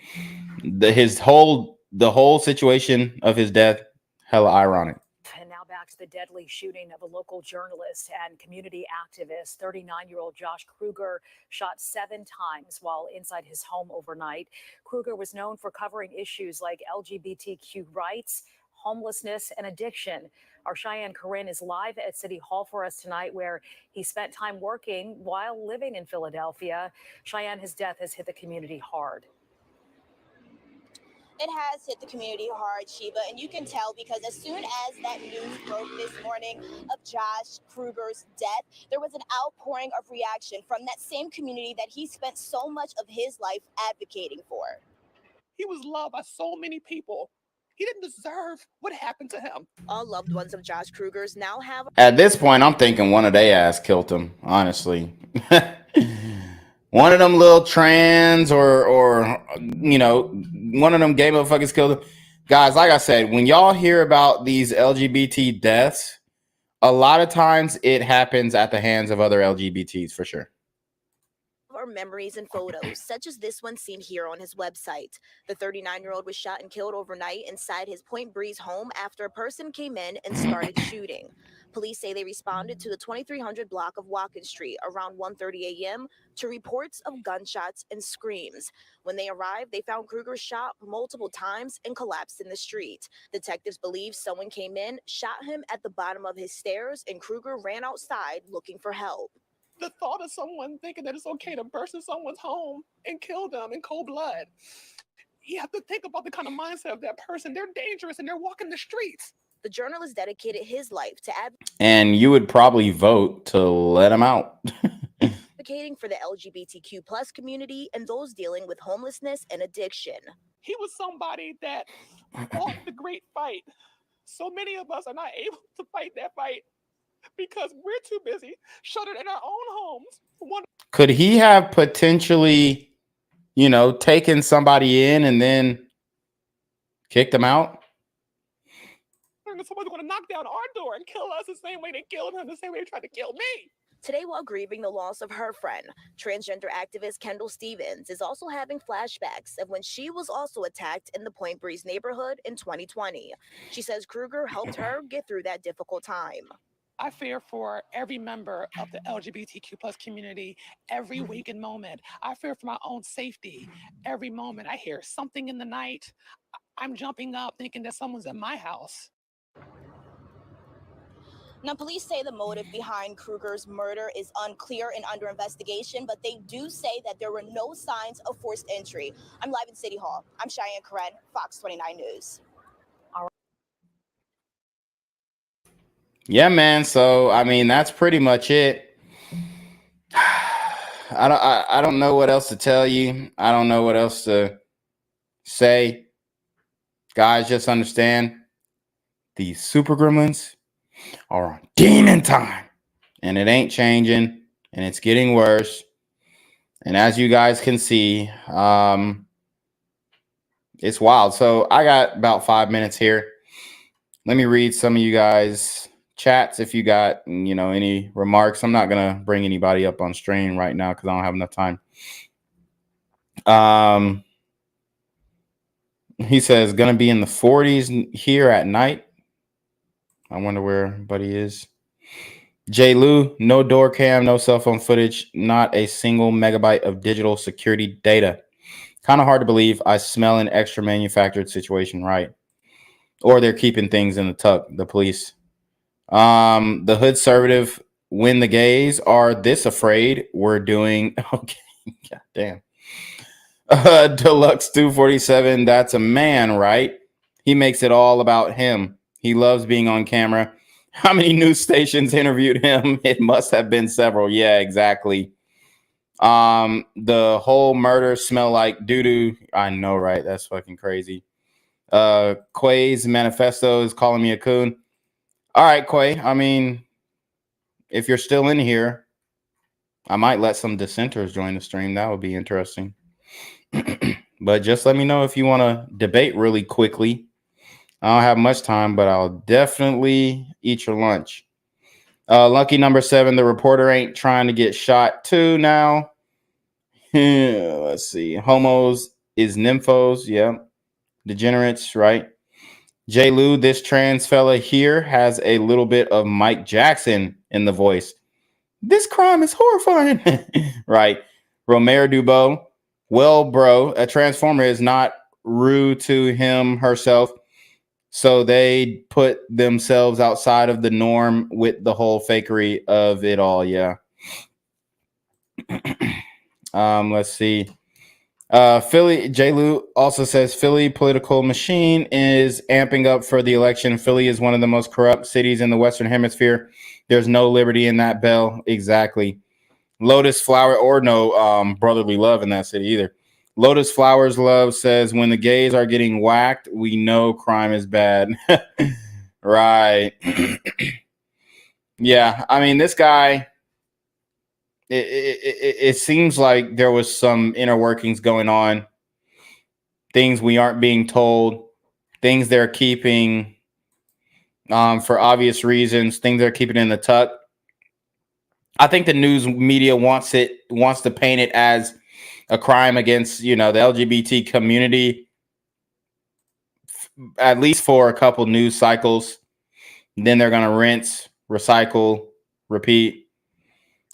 the whole situation of his death, hella ironic. And now back to the deadly shooting of a local journalist and community activist. 39-year-old Josh Kruger shot 7 times while inside his home overnight. Kruger was known for covering issues like LGBTQ rights, homelessness, and addiction. Our Cheyenne Corinne is live at City Hall for us tonight, where he spent time working while living in Philadelphia. Cheyenne, his death has hit the community hard. It has hit the community hard, Sheba, and you can tell because as soon as that news broke this morning of Josh Kruger's death, there was an outpouring of reaction from that same community that he spent so much of his life advocating for. He was loved by so many people. He didn't deserve what happened to him. All loved ones of Josh Kruger's now have... At this point, I'm thinking one of they ass killed him, honestly. one of them little trans or you know, one of them gay motherfuckers killed them. Guys, like I said, when y'all hear about these LGBT deaths, a lot of times it happens at the hands of other LGBTs for sure. Or memories and photos, such as this one seen here on his website. The 39-year-old was shot and killed overnight inside his Point Breeze home after a person came in and started shooting. Police say they responded to the 2300 block of Watkins Street around 1:30 a.m. to reports of gunshots and screams. When they arrived, they found Kruger shot multiple times and collapsed in the street. Detectives believe someone came in, shot him at the bottom of his stairs, and Kruger ran outside looking for help. The thought of someone thinking that it's okay to burst in someone's home and kill them in cold blood. You have to think about the kind of mindset of that person. They're dangerous and they're walking the streets. The journalist dedicated his life to And you would probably vote to let him out. advocating for the LGBTQ plus community and those dealing with homelessness and addiction. He was somebody that fought the great fight. So many of us are not able to fight that fight because we're too busy shuttered in our own homes. Could he have potentially, you know, taken somebody in and then kicked them out? Someone's going to knock down our door and kill us the same way they killed him, the same way they tried to kill me. Today, while grieving the loss of her friend, transgender activist Kendall Stevens is also having flashbacks of when she was also attacked in the Point Breeze neighborhood in 2020. She says Kruger helped her get through that difficult time. I fear for every member of the LGBTQ plus community every waking moment. I fear for my own safety every moment. I hear something in the night. I'm jumping up thinking that someone's in my house. Now, police say the motive behind Kruger's murder is unclear and under investigation, but they do say that there were no signs of forced entry. I'm live in City Hall. I'm Cheyenne Karen, Fox 29 News. Yeah, man. So, I mean, that's pretty much it. I don't know what else to tell you. I don't know what else to say. Guys, just understand these super gremlins are on demon time, and it ain't changing, and it's getting worse. And as you guys can see, it's wild. So I got about 5 minutes here. Let me read some of you guys' chats if you got, you know, any remarks. I'm not gonna bring anybody up on stream right now because I don't have enough time. He says gonna be in the 40s here at night. I wonder where everybody is. J. Lou, no door cam, no cell phone footage, not a single megabyte of digital security data. Kind of hard to believe. I smell an extra manufactured situation, right? Or they're keeping things in the tuck, the police. The hood conservative, when the gays are this afraid, we're doing okay. God damn. Deluxe 247, that's a man, right? He makes it all about him. He loves being on camera. How many news stations interviewed him? It must have been several. Yeah, exactly. The whole murder smell like doo-doo. I know, right? That's fucking crazy. Quay's manifesto is calling me a coon. All right, Quay. I mean, if you're still in here, I might let some dissenters join the stream. That would be interesting. But just let me know if you want to debate really quickly. I don't have much time, but I'll definitely eat your lunch. Lucky number 7, the reporter ain't trying to get shot too now. Let's see. Homos is nymphos. Yeah. Degenerates, right? J. Lou, this trans fella here has a little bit of Mike Jackson in the voice. This crime is horrifying. Right. Romero Dubois. Well, bro, a transformer is not rude to him herself. So they put themselves outside of the norm with the whole fakery of it all. Yeah. Let's see. Philly, J. Lou also says Philly political machine is amping up for the election. Philly is one of the most corrupt cities in the Western Hemisphere. There's no liberty in that bell. Exactly. Lotus Flower, or no brotherly love in that city either. Lotus Flowers Love says, when the gays are getting whacked, we know crime is bad. Right. Yeah, I mean, this guy, it seems like there was some inner workings going on, things we aren't being told, things they're keeping for obvious reasons, things they're keeping in the tuck. I think the news media wants to paint it as a crime against, the LGBT community, at least for a couple news cycles. Then they're going to rinse, recycle, repeat.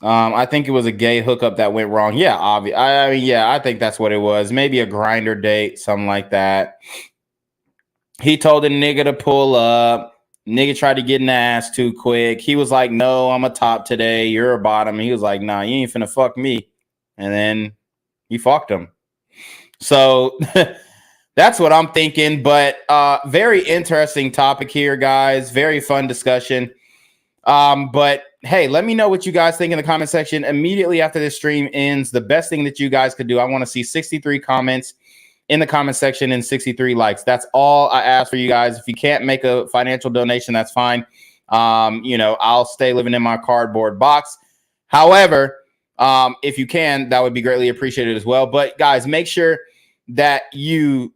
I think it was a gay hookup that went wrong. Yeah, obvious. I think that's what it was. Maybe a grinder date, something like that. He told the nigga to pull up. Nigga tried to get in the ass too quick. He was like, no, I'm a top today. You're a bottom. And he was like, nah, you ain't finna fuck me. And then he fucked him. So that's what I'm thinking. But very interesting topic here, guys. Very fun discussion. But hey, let me know what you guys think in the comment section immediately after this stream ends. The best thing that you guys could do, I want to see 63 comments in the comment section and 63 likes. That's all I ask for you guys. If you can't make a financial donation, that's fine. I'll stay living in my cardboard box. However, if you can, that would be greatly appreciated as well. But guys, make sure that you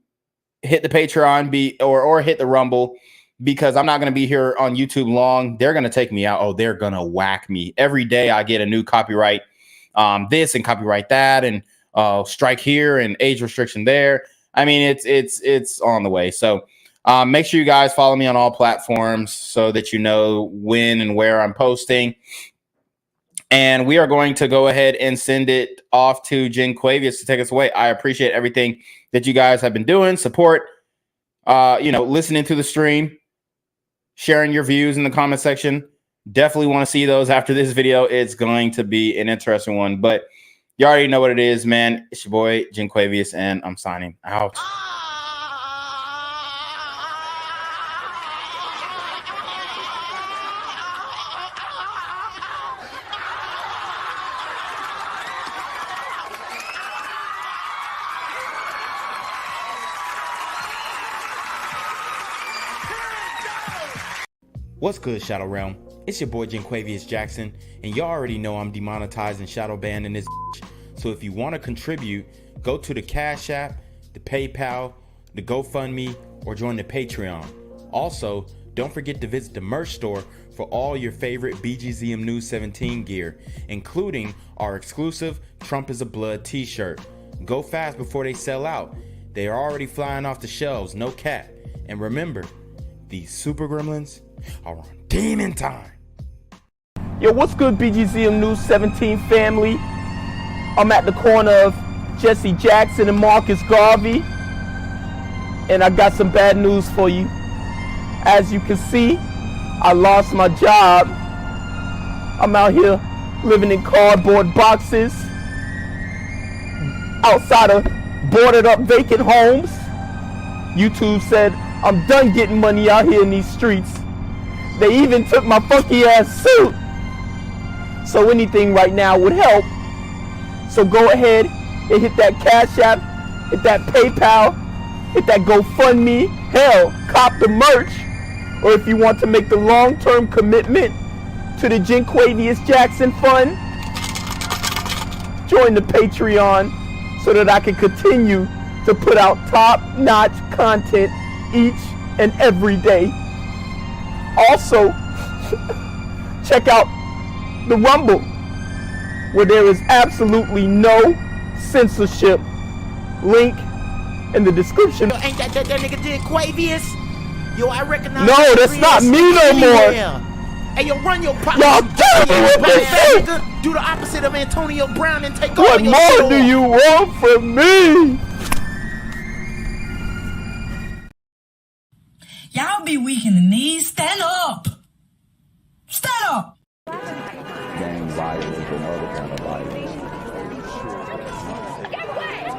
hit the Patreon or hit the Rumble, because I'm not going to be here on YouTube long. They're going to take me out. Oh, they're going to whack me. Every day I get a new copyright this and copyright that and strike here and age restriction there. I mean, it's on the way. So make sure you guys follow me on all platforms so that you know when and where I'm posting. And we are going to go ahead and send it off to Jenquavius to take us away. I appreciate everything that you guys have been doing. Support, listening to the stream, sharing your views in the comment section. Definitely want to see those after this video. It's going to be an interesting one. But you already know what it is, man. It's your boy, Jenquavius, and I'm signing out. What's good, Shadow Realm? It's your boy Jenquavius Jackson, and y'all already know I'm demonetized and shadow banned in this bitch. So if you want to contribute, go to the Cash App, the PayPal, the GoFundMe, or join the Patreon. Also, don't forget to visit the merch store for all your favorite BGZM News 17 gear, including our exclusive Trump is a Blood t-shirt. Go fast before they sell out. They are already flying off the shelves, no cap. And remember, these super gremlins are on demon time. Yo, what's good, BGZM News 17 family? I'm at the corner of Jesse Jackson and Marcus Garvey, and I got some bad news for you. As you can see, I lost my job. I'm out here living in cardboard boxes outside of boarded up vacant homes. YouTube said I'm done getting money out here in these streets. They even took my funky ass suit. So anything right now would help. So go ahead and hit that Cash App, hit that PayPal, hit that GoFundMe. Hell, cop the merch. Or if you want to make the long-term commitment to the Jenquavius Jackson Fund, join the Patreon so that I can continue to put out top-notch content each and every day. Also, check out the Rumble, where there is absolutely no censorship. Link in the description. Yo, ain't that nigga Jenquavius? Yo, I recognize. No, that's not me no more. Hey, yo, run your pocket. Y'all tell me what this is. Do the opposite of Antonio Brown and take What all your more store. do you want from me? Y'all be weak in the knees. Stand up. Stand up. Gang violence and other kind of violence. Get away!